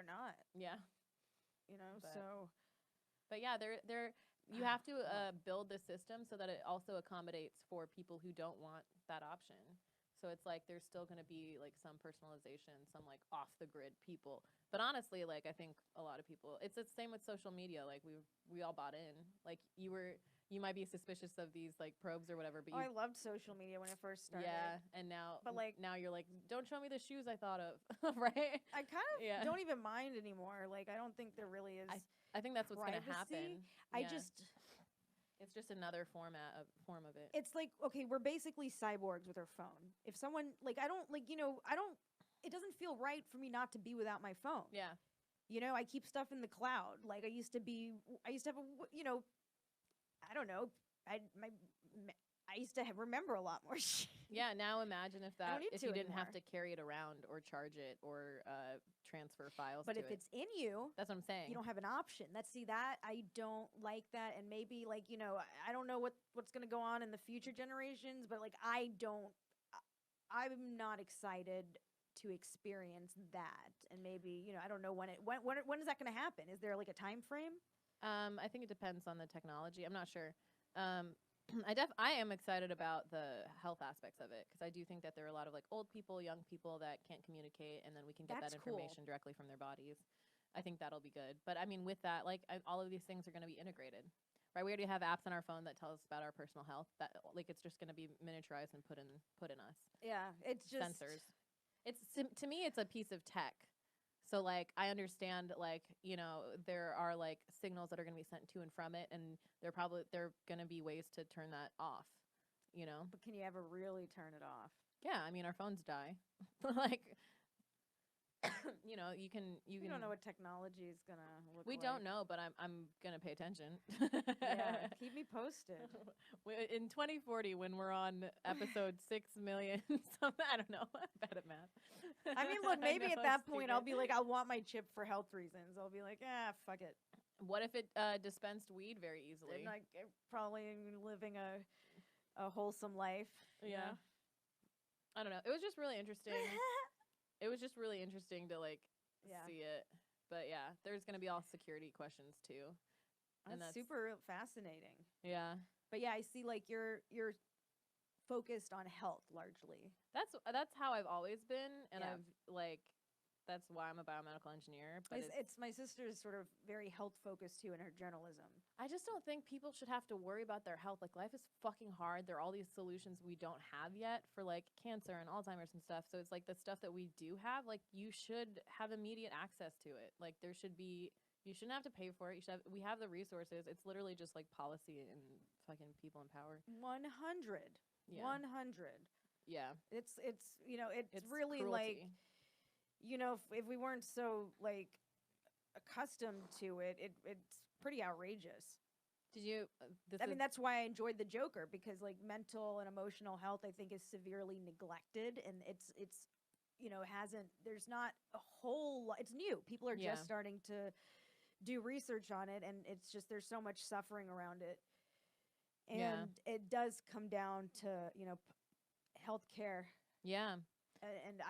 not. Yeah. But yeah, they're you have to build the system so that it also accommodates for people who don't want that option. So it's like there's still going to be like some personalization, some like off the grid people. But honestly, like I think a lot of people, it's the same with social media. Like we all bought in. Like you might be suspicious of these like probes or whatever, but I loved social media when it first started. Yeah, and now now you're like, don't show me the shoes I thought of, right? I kind of don't even mind anymore. Like I don't think there really is. I think that's what's going to happen. It's just another form of it. It's like, okay, we're basically cyborgs with our phone. If someone like I don't it doesn't feel right for me not to be without my phone. Yeah. I keep stuff in the cloud. Like I used to have a I don't know. I used to remember a lot more shit. Yeah, now imagine if you didn't have anymore. to carry it around or charge it or transfer files But to if it. it's in you, That's what I'm saying. you don't have an option. That I don't like that. And maybe like, I don't know what's going to go on in the future generations, but like I'm not excited to experience that. And maybe, I don't know when is that going to happen? Is there like a time frame? I think it depends on the technology. I'm not sure. I am excited about the health aspects of it because I do think that there are a lot of like old people, young people that can't communicate, and then we can get That's that information directly from their bodies. I think that'll be good. But I mean, with that, like all of these things are going to be integrated, right? We already have apps on our phone that tell us about our personal health. That like it's just going to be miniaturized and put in us. Yeah, it's just sensors. It's to me, it's a piece of tech. So, like, I understand, like, there are, like, signals that are going to be sent to and from it, and there going to be ways to turn that off, But can you ever really turn it off? Yeah, I mean, our phones die. Like, you don't know what technology is going to look like. We don't know, but I'm going to pay attention. Yeah, keep me posted. In 2040, when we're on episode 6 million, something, I don't know, I'm bad at math. I mean, look, maybe at that point I'll be like, I want my chip for health reasons. I'll be like, fuck it. What if it dispensed weed very easily? And like, probably living a wholesome life. Yeah. I don't know. It was just really interesting. It was just really interesting to like see it. But yeah, there's going to be all security questions too. And that's super fascinating. Yeah. But yeah, I see like you're focused on health largely. That's how I've always been, and I've like that's why I'm a biomedical engineer. But it's my sister's sort of very health focused too in her journalism. I just don't think people should have to worry about their health. Like life is fucking hard. There are all these solutions we don't have yet for like cancer and Alzheimer's and stuff. So it's like the stuff that we do have, like you should have immediate access to it. Like you shouldn't have to pay for it. We have the resources. It's literally just like policy and fucking people in power. 100. Yeah. 100. Yeah. It's really cruelty. Like, if we weren't so like accustomed to it, it's pretty outrageous. Did you? I mean, that's why I enjoyed The Joker, because like mental and emotional health, I think, is severely neglected, and it's there's not a whole lot. It's new. People are just starting to do research on it, and it's just there's so much suffering around it, and it does come down to healthcare. Yeah. And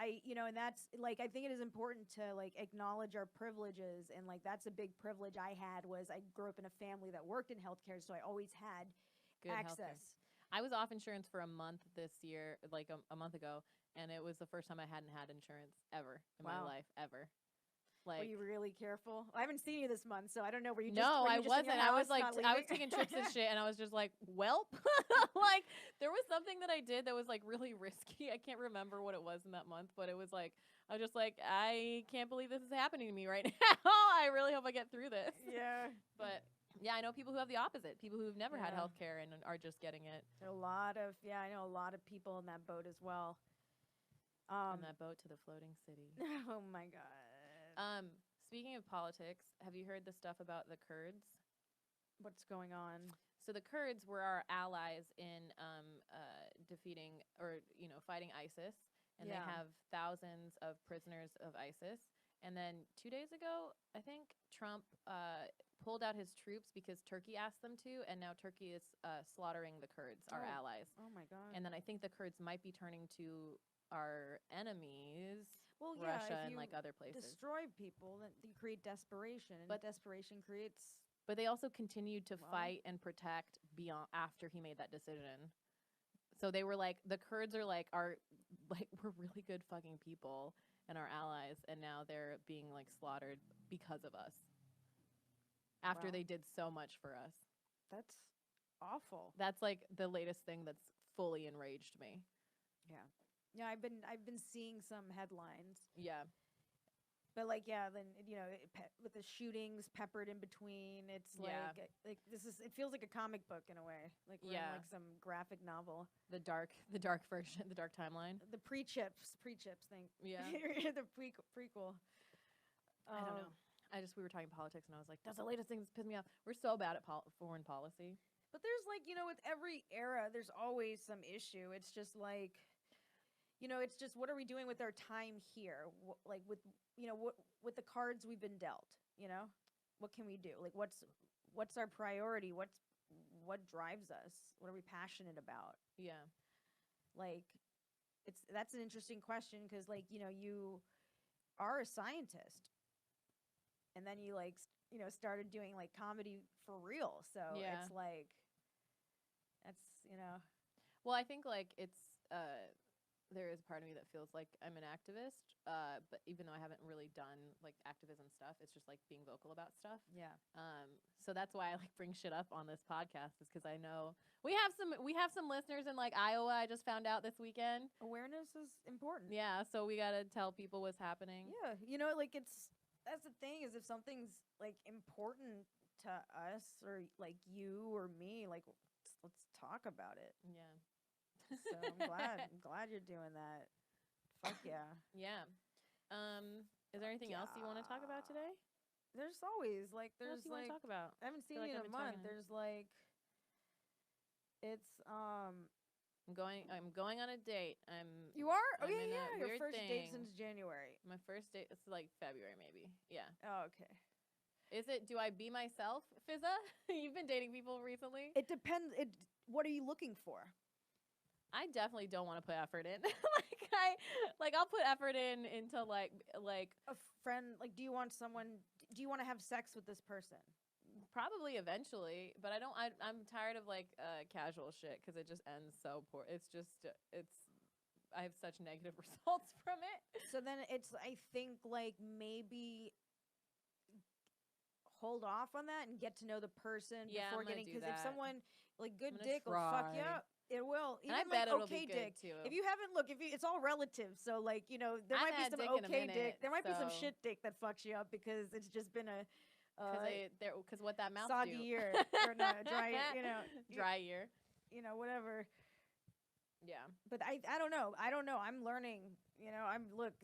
and that's like, I think it is important to like acknowledge our privileges. And like, that's a big privilege I had, was I grew up in a family that worked in healthcare. So I always had good access. Healthcare. I was off insurance for a month this year, like a month ago. And it was the first time I hadn't had insurance ever in my life, ever. Like, were you really careful? I haven't seen you this month, so I don't know. Were you? No, I wasn't. I was like, I was taking trips and shit, and I was just like, welp. Like, there was something that I did that was like really risky. I can't remember what it was in that month, but it was like, I was just like, I can't believe this is happening to me right now. I really hope I get through this. Yeah. But yeah, I know people who have the opposite. People who've never had healthcare and are just getting it. I know a lot of people in that boat as well. From that boat to the floating city. Oh my God. Speaking of politics, have you heard the stuff about the Kurds? What's going on? So the Kurds were our allies in defeating or fighting ISIS, and they have thousands of prisoners of ISIS. And then 2 days ago, I think Trump pulled out his troops because Turkey asked them to, and now Turkey is slaughtering the Kurds, our allies. Oh my God! And then I think the Kurds might be turning to our enemies. Well, Russia and like other places. Destroy people, then you create desperation, and desperation creates. But they also continued to fight and protect beyond after he made that decision. So they were like, the Kurds are like we're really good fucking people and our allies, and now they're being like slaughtered because of us. After they did so much for us. That's awful. That's like the latest thing that's fully enraged me. Yeah. Yeah, I've been seeing some headlines. Yeah. But like, then with the shootings peppered in between, it's like it feels like a comic book in a way. Like we're in like some graphic novel. The dark version, the dark timeline. The pre-chips thing. Yeah. The prequel. I don't know. We were talking politics, and I was like, that's the latest thing that's pissed me off. We're so bad at foreign policy. But there's like, with every era, there's always some issue. It's just like, it's just what are we doing with our time here? Like with, with the cards we've been dealt, what can we do? Like what's our priority? What drives us? What are we passionate about? Yeah. Like that's an interesting question because like, you are a scientist and then you like, started doing like comedy for real. So it's like, that's, Well, I think like it's, there is a part of me that feels like I'm an activist, but even though I haven't really done like activism stuff, it's just like being vocal about stuff. Yeah. So that's why I like bring shit up on this podcast, is because I know we have some listeners in like Iowa. I just found out this weekend. Awareness is important. Yeah, so we gotta tell people what's happening. Yeah, like that's the thing is if something's like important to us or like you or me, like let's talk about it. Yeah. So I'm glad you're doing that. Fuck yeah. Yeah. Is there anything else you want to talk about today? There's always like What else there's you want like to talk about? I haven't seen like you in I've a been talking month. to- There's like it's I'm going on a date. You are? Oh I'm yeah, in a yeah. Your weird first date thing. since January. My first date, it's like February maybe. Yeah. Oh, okay. Is it, do I be myself, Fizaa? You've been dating people recently? It depends. What are you looking for? I definitely don't want to put effort in. I'll put effort into like A friend, like, do you want to have sex with this person? probably eventually, but I'm tired of like casual shit because it just ends so poor. I have such negative results from it. So then I think like maybe hold off on that and get to know the person before getting, because if someone like good dick will fuck you up, it will. Even and I bet like it'll okay be good dick. too. If you haven't it's all relative. So like, there I've might be had some dick in a okay dick. minute, There might be some so- shit dick that fucks you up because it's just been a Because what that mouth soggy do. year or not dry, dry year. Whatever. Yeah. But I don't know. I'm learning.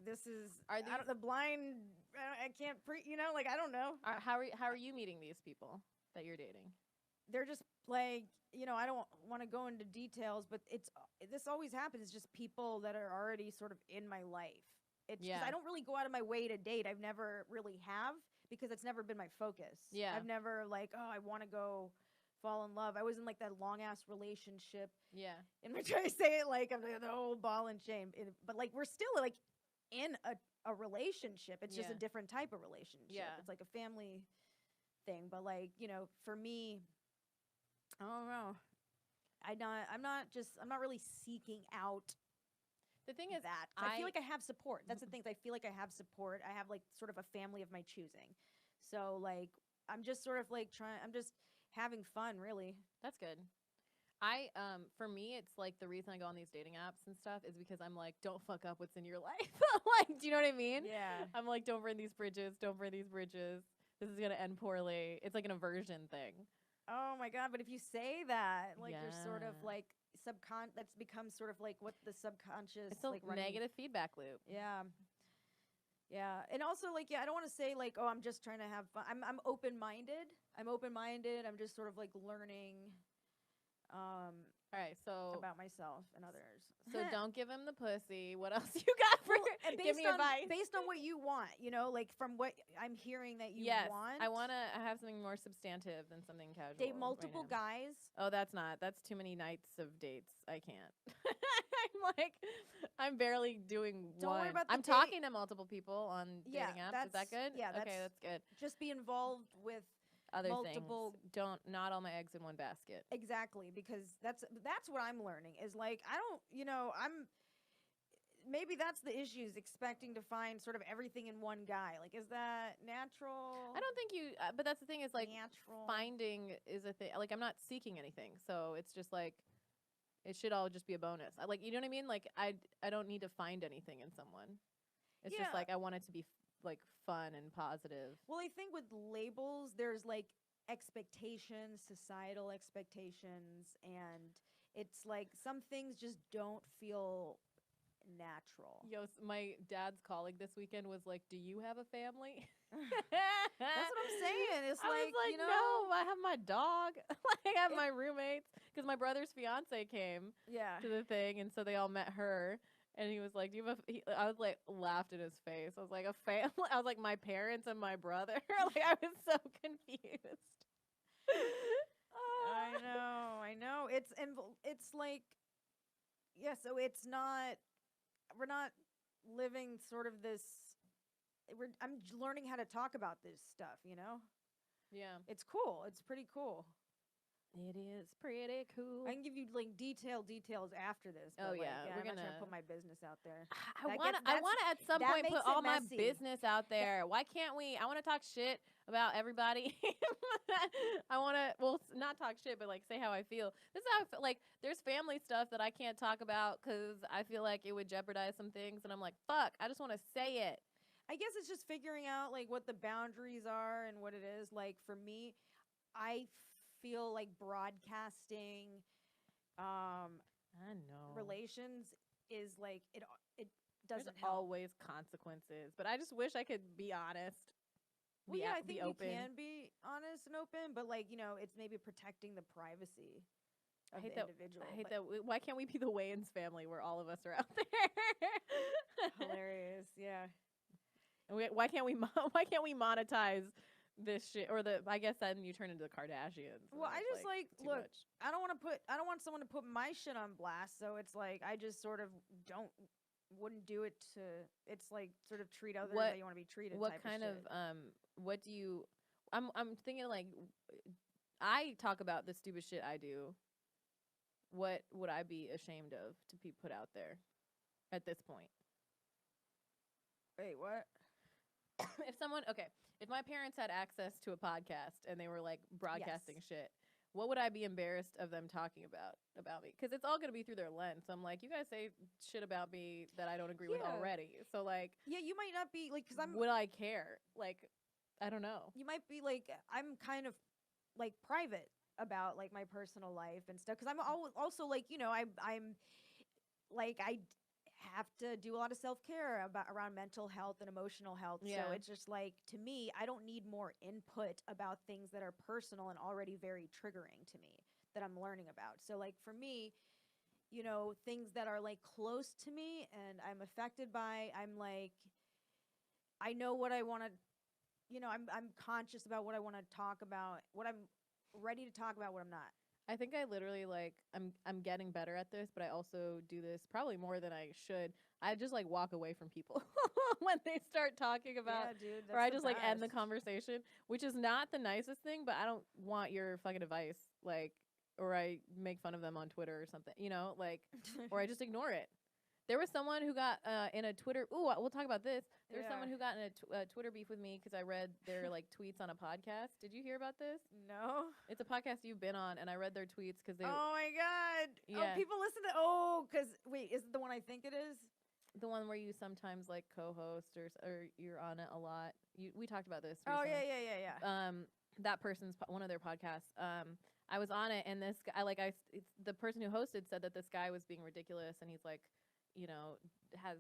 This is the blind. I can't I don't know. How are you meeting these people that you're dating? They're just like, I don't want to go into details, but this always happens. It's just people that are already sort of in my life. It's because I don't really go out of my way to date. I've never really have, because it's never been my focus. Yeah. I've never like, I want to go fall in love. I was in like that long ass relationship. Yeah. And I try to say it like I'm the whole ball and chain, but like we're still like in a relationship. It's just a different type of relationship. Yeah. It's like a family thing. But like, for me, I don't know. I'm not really seeking out. The thing is that I feel like I have support. That's the thing. I feel like I have support. I have like sort of a family of my choosing. So like I'm just sort of like I'm just having fun, really. That's good. For me, it's like the reason I go on these dating apps and stuff is because I'm like, don't fuck up what's in your life. Like, do you know what I mean? Yeah. I'm like, don't burn these bridges. Don't burn these bridges. This is gonna end poorly. It's like an aversion thing. Oh my God. But if you say that, like you're sort of Yeah. like that's become sort of like what the subconscious, It's a like running. negative feedback loop. Yeah. Yeah. And also like, I don't want to say like, oh, I'm just trying to have fun. I'm open-minded. I'm just sort of like learning All right, so about myself and others. so don't give him the pussy. What else you got for? And Give me advice. based on what you want, like from what I'm hearing that you Yes, want. I want to have something more substantive than something casual. date right multiple now. guys. Oh, that's too many nights of dates. I can't. I'm barely doing Don't one. worry about the I'm date. talking to multiple people on Yeah, dating apps. Is that good? yeah, Okay, that's good. Just be involved with Other multiple- things. Not all my eggs in one basket. exactly, because that's what I'm learning is like maybe that's the issue, is expecting to find sort of everything in one guy. Like, is that natural? I don't think you, but that's the thing is like natural. finding is a thing. Like I'm not seeking anything, so it's just like it should all just be a bonus. Like you know what I mean? Like I don't need to find anything in someone. It's just Yeah. like I want it to be like fun and positive. Well, I think with labels, there's like expectations, societal expectations, and it's like some things just don't feel natural. Yo, my dad's colleague this weekend was like, "Do you have a family?" That's what I'm saying. It's I was like, you know, no, I have my dog. I have my roommates because my brother's fiance came yeah. to the thing, and so they all met her. And he was like, "Do you have a?" I was like, laughed in his face. I was like, "A family?" I was like, "My parents and my brother." Like, I was so confused. I know. It's like, yeah. So it's not. We're not living sort of this. I'm learning how to talk about this stuff. You know. Yeah, It's cool. It's pretty cool. it is pretty cool. I can give you like details after this. But, Oh, like, yeah, we're I'm not trying gonna to put my business out there. I That want gets- to. I that's- want to at some that point put makes all it my messy. business out there. Why can't we? I want to talk shit about everybody. I want to. Well, not talk shit, but like say how I feel. This is how I feel. Like there's family stuff that I can't talk about because I feel like it would jeopardize some things, and I'm like, fuck. I just want to say it. I guess it's just figuring out like what the boundaries are and what it is. Like for me, I feel like broadcasting I know. relations is like it There's doesn't help. always consequences, but I just wish I could be honest. Well, Be yeah, out- I think be you open. can be honest and open, but like, you know, it's maybe protecting the privacy of the individual. I hate but that. Why can't we be the Wayans family where all of us are out there? hilarious, yeah. And why can't we? Why can't we monetize this shit? Or I guess then you turn into the Kardashians. and Well, I it's, just like too look, much. I don't want someone to put my shit on blast, so it's like I just sort of wouldn't do it to it's like sort of treat others What- how you want to be treated. What type kind of of shit. what do you? I'm thinking like I talk about the stupid shit I do. What would I be ashamed of to be put out there at this point? Wait, what? If my parents had access to a podcast and they were like broadcasting shit, what would I be embarrassed of them talking about me? Because it's all going to be through their lens. So I'm like, you guys say shit about me that I don't agree with Yeah. already. So like, Yeah, you might not be like because would I care? Like, I don't know. you might be like I'm kind of like private about like my personal life and stuff because I'm also like, you know, I'm like I have to do a lot of self-care around mental health and emotional health. Yeah. So it's just like to me, I don't need more input about things that are personal and already very triggering to me that I'm learning about. So like for me, you know, things that are like close to me and I'm affected by, I'm like I know what I want to, you know, I'm conscious about what I want to talk about, what I'm ready to talk about, what I'm not. I think I literally like I'm getting better at this, but I also do this probably more than I should. I just like walk away from people when they start talking about Yeah, dude, or I that's just the like end the best. conversation, which is not the nicest thing, but I don't want your fucking advice, like, or I make fun of them on Twitter or something, you know, like, or I just ignore it. There was someone who got in a Twitter. Ooh, we'll talk about this. There was someone who got in a Twitter beef with me because I read their like tweets on a podcast. Did you hear about this? No. It's a podcast you've been on, and I read their tweets because they. Oh my god. Yeah. Oh, people listen to because wait, is it the one I think it is? The one where you sometimes like co-host or you're on it a lot. We talked about this. Oh recently. yeah. That person's one of their podcasts. I was on it, and this guy, the person who hosted said that this guy was being ridiculous, and he's like, you know, has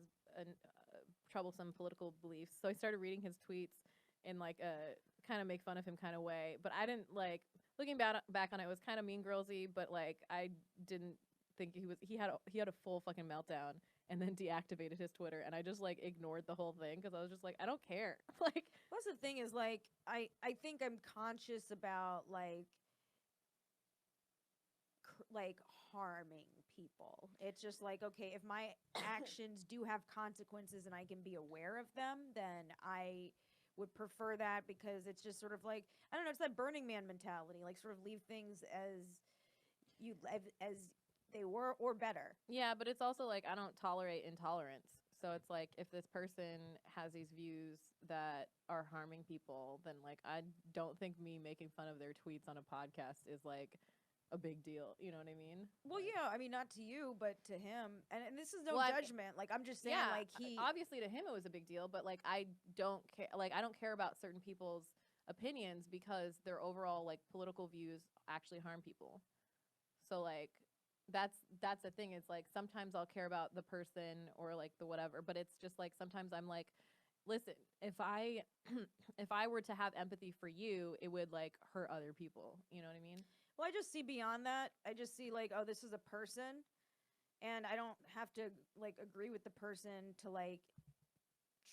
troublesome political beliefs. So I started reading his tweets in like a kind of make fun of him kind of way. But I didn't like looking back on it. It was kind of mean girlsy, but like I didn't think he had a full fucking meltdown and then deactivated his Twitter, and I just like ignored the whole thing because I was just like, I don't care. Like, Plus the thing is like I think I'm conscious about like harming people. It's just like, okay, if my actions do have consequences and I can be aware of them, then I would prefer that because it's just sort of like, I don't know, it's that Burning Man mentality, like sort of leave things as they were or better. yeah, but it's also like I don't tolerate intolerance. So it's like if this person has these views that are harming people, then like I don't think me making fun of their tweets on a podcast is like a big deal. You know what I mean? Well, like, yeah, I mean, not to you, but to him. And this is no Well, judgment. Like, I'm just saying, yeah, like, obviously to him it was a big deal, but like I don't care. Like I don't care about certain people's opinions because their overall like political views actually harm people. So like that's the thing. It's like sometimes I'll care about the person or like the whatever, but it's just like sometimes I'm like, listen, if I if I were to have empathy for you, it would like hurt other people. You know what I mean? Well, I just see beyond that. I just see like, oh, this is a person, and I don't have to like agree with the person to like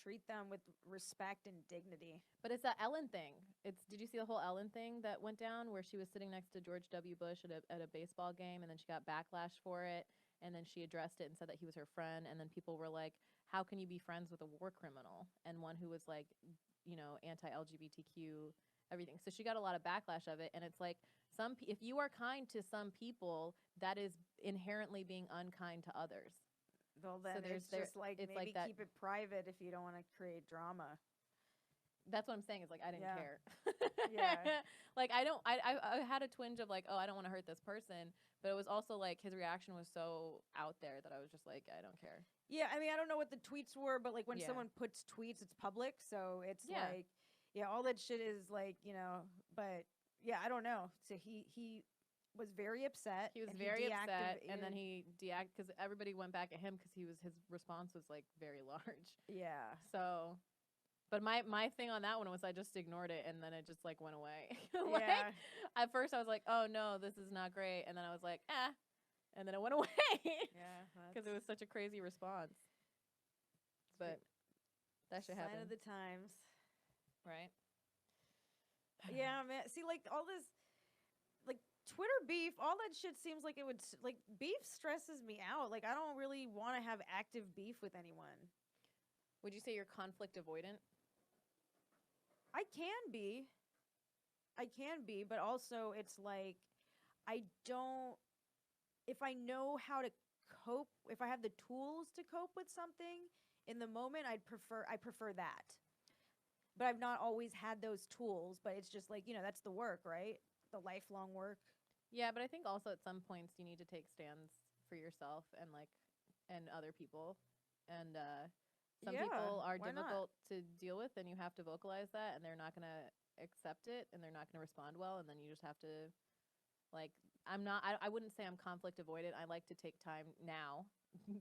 treat them with respect and dignity. But it's that Ellen thing. Did you see the whole Ellen thing that went down where she was sitting next to George W. Bush at a baseball game, and then she got backlash for it, and then she addressed it and said that he was her friend, and then people were like, how can you be friends with a war criminal and one who was like, anti-LGBTQ everything? So she got a lot of backlash of it, and it's like if you are kind to some people, that is inherently being unkind to others. Well, then so it's just like it's maybe like keep it private if you don't want to create drama. That's what I'm saying. Is like I didn't care. Yeah. Like I had a twinge of like, oh, I don't want to hurt this person, but it was also like his reaction was so out there that I was just like, I don't care. Yeah, I mean, I don't know what the tweets were, but like when someone puts tweets, it's public, so it's like, all that shit is like, but yeah, I don't know. So he was very upset. He was very upset, and then he deactivated because everybody went back at him because his response was like very large. Yeah. So, but my thing on that one was I just ignored it, and then it just like went away. At first I was like, oh no, this is not great, and then I was like, and then it went away. Yeah. Because it was such a crazy response. But that should happen. Sign of the times. Right. Yeah, man. See, like all this, like Twitter beef, all that shit seems like it would like beef stresses me out. Like I don't really want to have active beef with anyone. Would you say you're conflict avoidant? I can be, but also it's like if I know how to cope, if I have the tools to cope with something in the moment, I prefer that. But I've not always had those tools, but it's just like, that's the work, right? The lifelong work. Yeah, but I think also at some points you need to take stands for yourself and other people. And some people are difficult to deal with, and you have to vocalize that, and they're not going to accept it, and they're not going to respond well, and then you just have to like I wouldn't say I'm conflict avoidant. I like to take time now.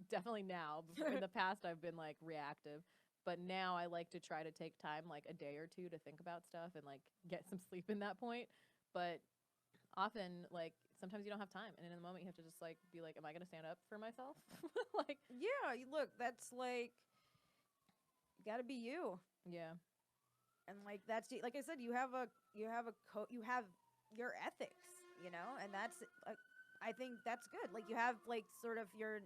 Definitely now. In the past I've been like reactive. But now I like to try to take time, like a day or two, to think about stuff and like get some sleep in that point. But often, like sometimes you don't have time, and in the moment you have to just like be like, am I going to stand up for myself? Like, yeah, look, that's like, you got to be you. Yeah. And like that's like I said, you have your ethics, and that's I think that's good. Like you have like sort of you're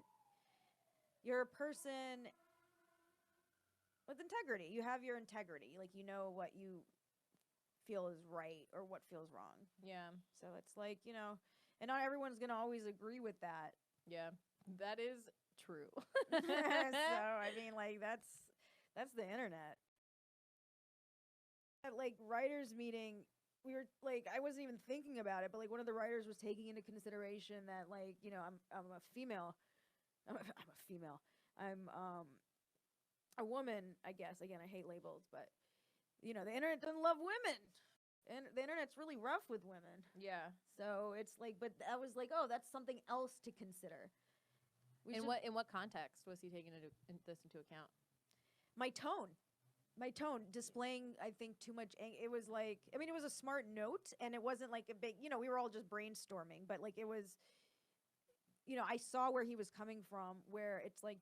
a person with integrity. You have your integrity. Like, what you feel is right or what feels wrong. Yeah. So it's like, and not everyone's going to always agree with that. Yeah. That is true. So, I mean, like, that's the internet. At, like, writers' meeting, we were, like, I wasn't even thinking about it, but, like, one of the writers was taking into consideration that, like, I'm a female. I'm a female. I'm, a woman, I guess. Again, I hate labels, but the internet doesn't love women, and the internet's really rough with women. Yeah. So it's like, but I was like, oh, that's something else to consider. In what context was he taking this into account? My tone displaying, I think, too much. It was like, I mean, it was a smart note, and it wasn't like a big, we were all just brainstorming, but like it was, I saw where he was coming from, where it's like,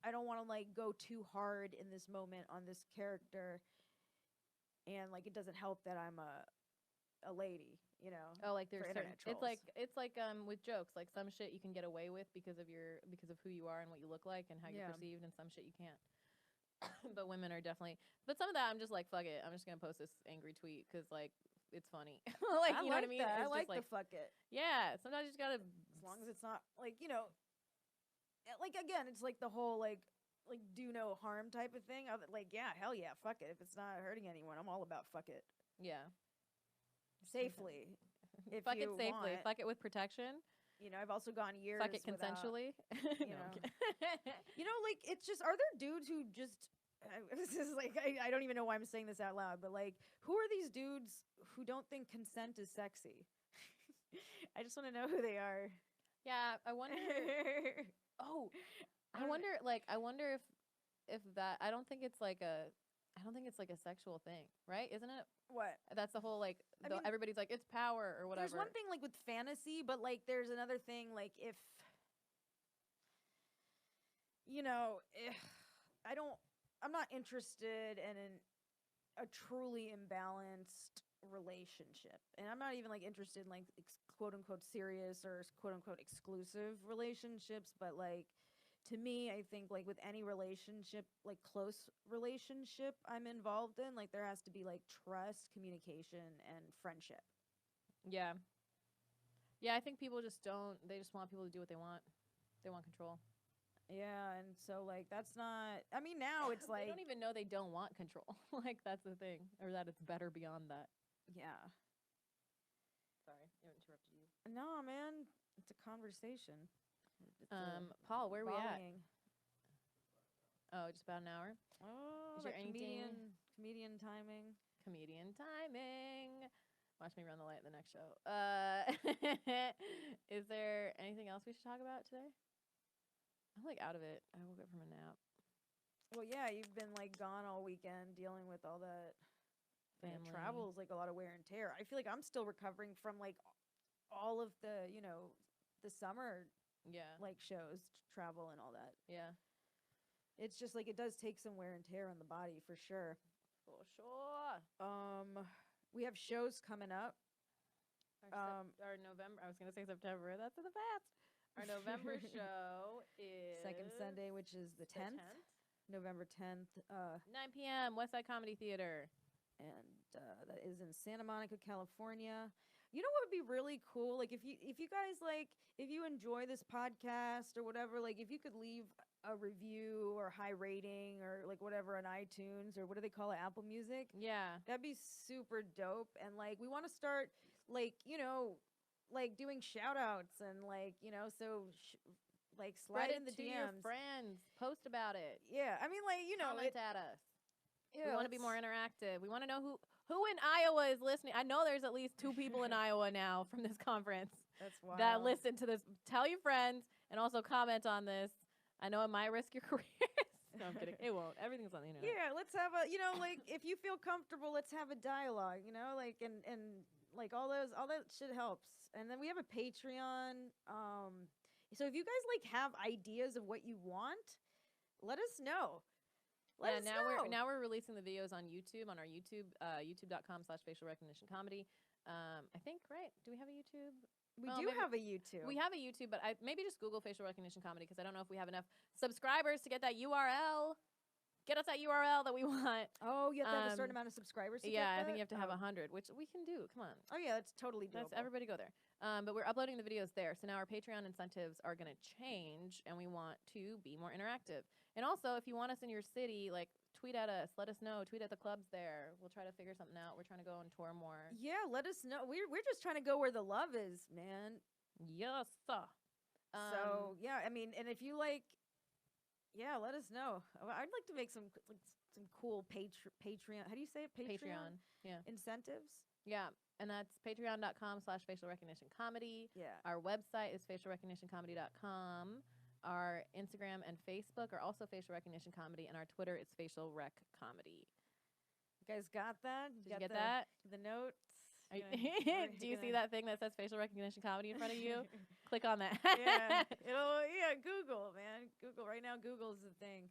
I don't want to like go too hard in this moment on this character, and like it doesn't help that I'm a lady, Oh, like there's internet trolls. It's like with jokes, like some shit you can get away with because of who you are and what you look like and how you're perceived, and some shit you can't. But women are definitely. But some of that I'm just like, fuck it, I'm just gonna post this angry tweet because like it's funny. Like, you know what I mean? I like the fuck it. Yeah, sometimes you just gotta, as long as it's not like like again, it's like the whole like do no harm type of thing. Like, yeah, hell yeah, fuck it. If it's not hurting anyone, I'm all about fuck it. Yeah. Safely. If fuck you it safely. Want. Fuck it with protection. I've also gone years. Fuck it consensually. Like it's just, are there dudes who just this is like I don't even know why I'm saying this out loud, but like who are these dudes who don't think consent is sexy? I just want to know who they are. Yeah, I wonder. Oh, I wonder if that. I don't think it's like a. I don't think it's like a sexual thing, right? Isn't it? What? That's the whole like. I mean, everybody's like it's power or whatever. There's one thing like with fantasy, but like there's another thing like if I'm not interested in a truly imbalanced relationship, and I'm not even like interested in like quote unquote serious or quote unquote exclusive relationships, but like to me, I think like with any relationship, like close relationship I'm involved in, like there has to be like trust, communication, and friendship. Yeah. Yeah, I think people just don't. They just want people to do what they want. They want control. Yeah, and so like that's not. I mean, now it's like they don't even know they don't want control. Like that's the thing, or that it's better beyond that. Yeah. Sorry, I interrupted you. No, man, it's a conversation. Paul, where are we at? Volleying. Oh, just about an hour. Oh, Is there comedian timing. Comedian timing. Watch me run the light in the next show. Is there anything else we should talk about today? I'm like out of it. I woke up from a nap. Well, yeah, you've been like gone all weekend dealing with all that. Family. Travel is like a lot of wear and tear. I feel like I'm still recovering from like all of the, the summer like shows, travel and all that. Yeah. It's just like it does take some wear and tear on the body for sure. For sure. We have shows coming up. Our November, I was going to say September. That's in the past. Our November show is second Sunday, which is the 10th. November 10th. 9 p.m. Westside Comedy Theater. And that is in Santa Monica, California. You know what would be really cool? Like if you guys like, if you enjoy this podcast or whatever, like if you could leave a review or high rating or like whatever on iTunes or what do they call it, Apple Music? Yeah, that'd be super dope. And like we want to start like like doing shout outs and like so like slide in the to DMs. Your friends, post about it. Yeah, I mean like comment at us. Yeah, we want to be more interactive. We want to know who in Iowa is listening. I know there's at least 2 people in Iowa now from this conference. That's wild. That listen to this. Tell your friends and also comment on this. I know it might risk your careers. No, I'm kidding. It won't. Everything's on the internet. Yeah, let's have a like if you feel comfortable, let's have a dialogue. Like and like all that shit helps. And then we have a Patreon. So if you guys like have ideas of what you want, let us know. Let us know. Now we're releasing the videos on YouTube, on our YouTube, youtube.com/facial recognition comedy. I think, right? Do we have a YouTube? We do have a YouTube. We have a YouTube, but maybe just Google facial recognition comedy because I don't know if we have enough subscribers to get that URL. Get us that URL that we want. Oh, you have to have a certain amount of subscribers to get that? I think you have to have 100, which we can do. Come on. Oh, yeah, that's totally doable. Everybody go there. But we're uploading the videos there. So now our Patreon incentives are going to change, and we want to be more interactive. And also, if you want us in your city, like, tweet at us. Let us know. Tweet at the clubs there. We'll try to figure something out. We're trying to go on tour more. Yeah, let us know. We're just trying to go where the love is, man. Yes. So, yeah, I mean, and if you like, yeah, let us know. I'd like to make some cool Patreon. How do you say it? Patreon. Yeah. Incentives. Yeah. And that's patreon.com/facial recognition comedy. Yeah. Our website is facialrecognitioncomedy.com. Our Instagram and Facebook are also facial recognition comedy, and our Twitter is facial rec comedy. You guys got that? Did you get that? The notes. Do you see that thing that says facial recognition comedy in front of you? Click on that. Google, man. Google right now. Google's the thing.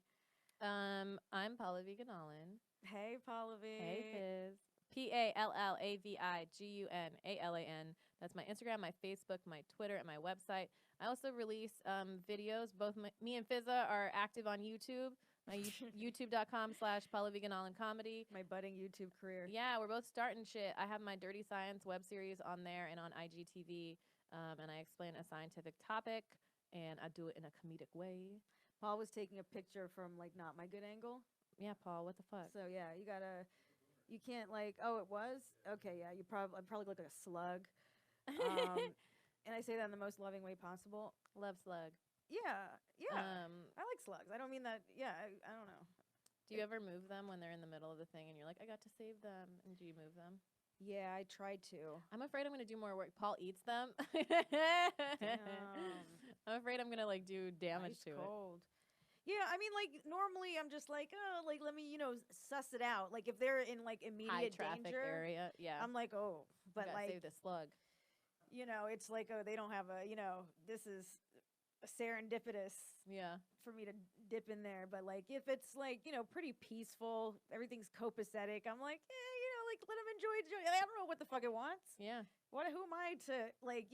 I'm Pallavi Ganalan. Hey, Pallavi. Hey, Fiz. PALLAVIGUNALAN. That's my Instagram, my Facebook, my Twitter, and my website. I also release videos. Both me and Fizaa are active on YouTube. My youtube.com/Pallavi Ganalan comedy. My budding YouTube career. Yeah, we're both starting shit. I have my Dirty Science web series on there and on IGTV, and I explain a scientific topic, and I do it in a comedic way. Paul was taking a picture from like not my good angle. Yeah, Paul, what the fuck? So yeah, you can't like, oh, it was? Okay, yeah, I probably look like a slug. And I say that in the most loving way possible. Love slug. Yeah. I like slugs. I don't mean that. Yeah, I don't know. Do you ever move them when they're in the middle of the thing and you're like, I got to save them? And do you move them? Yeah, I tried to. I'm afraid I'm gonna do more work. Paul eats them. I'm afraid I'm gonna like do damage to cold. Yeah, I mean, like normally I'm just like, oh, like let me, suss it out. Like if they're in like it. High immediate traffic danger, area. Yeah. I'm like, oh, but Gotta like, save the slug. it's like, oh, they don't have a, this is serendipitous Yeah. for me to dip in there. But like if it's like, pretty peaceful, everything's copacetic, I'm like, like let them enjoy. I don't know what the fuck it wants. Yeah. Who am I to like,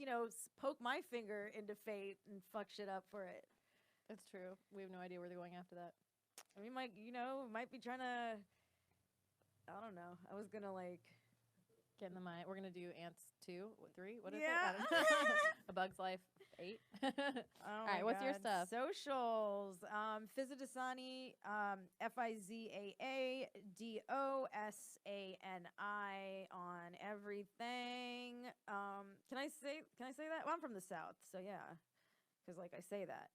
poke my finger into fate and fuck shit up for it? That's true. We have no idea where they're going after that. I mean, like, might be trying to, I don't know. I was gonna like get in the mind. We're gonna do Ants 2, 3. What is it? Yeah. A Bug's Life 8. Oh All my right, what's your God. stuff? Socials. Fizaa Dasani, FIZAA DOSANI on everything. Can I say that? Well, I'm from the South, so yeah. Because like I say that.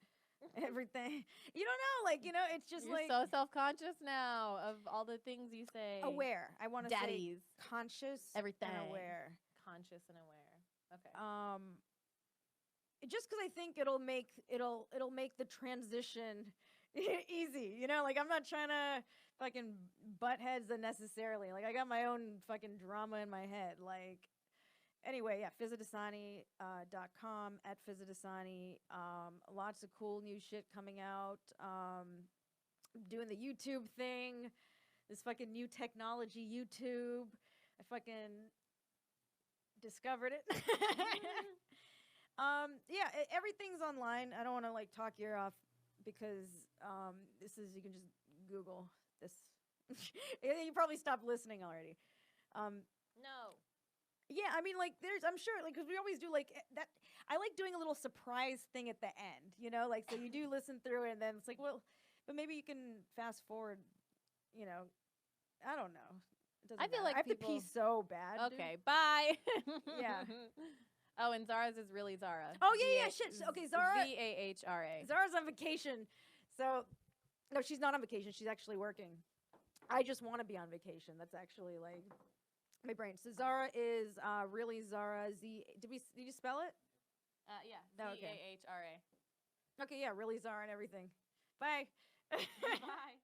Everything. You don't know, like, it's just You're like so self-conscious now of all the things you say. aware. I want to say Daddies. conscious Everything. and aware. Conscious and aware. Okay. Just because I think it'll make the transition easy. Like I'm not trying to fucking butt heads unnecessarily. Like I got my own fucking drama in my head. Like anyway, yeah, FizaaDasani.com at FizaaDasani. Lots of cool new shit coming out. Doing the YouTube thing. This fucking new technology YouTube. I fucking discovered it. Yeah, everything's online. I don't want to like talk your ear off because you can just Google this. You probably stopped listening already. No. Yeah, I mean, like, I'm sure, like, because we always do, like, that. I like doing a little surprise thing at the end, like, so you do listen through it, and then it's like, well, but maybe you can fast forward, I don't know. It doesn't I feel matter. like I have to pee so bad. Okay, bye. Yeah. Oh, and Zara's is really Zara. Oh, yeah, shit. Okay, Zara. ZAHRA. Zara's on vacation. So, no, she's not on vacation. She's actually working. I just want to be on vacation. That's actually, like, my brain. So Zara is really Zara. Did you spell it? Yeah. Oh, okay. ZAHRA. Okay, yeah, really Zara and everything. Bye. Bye.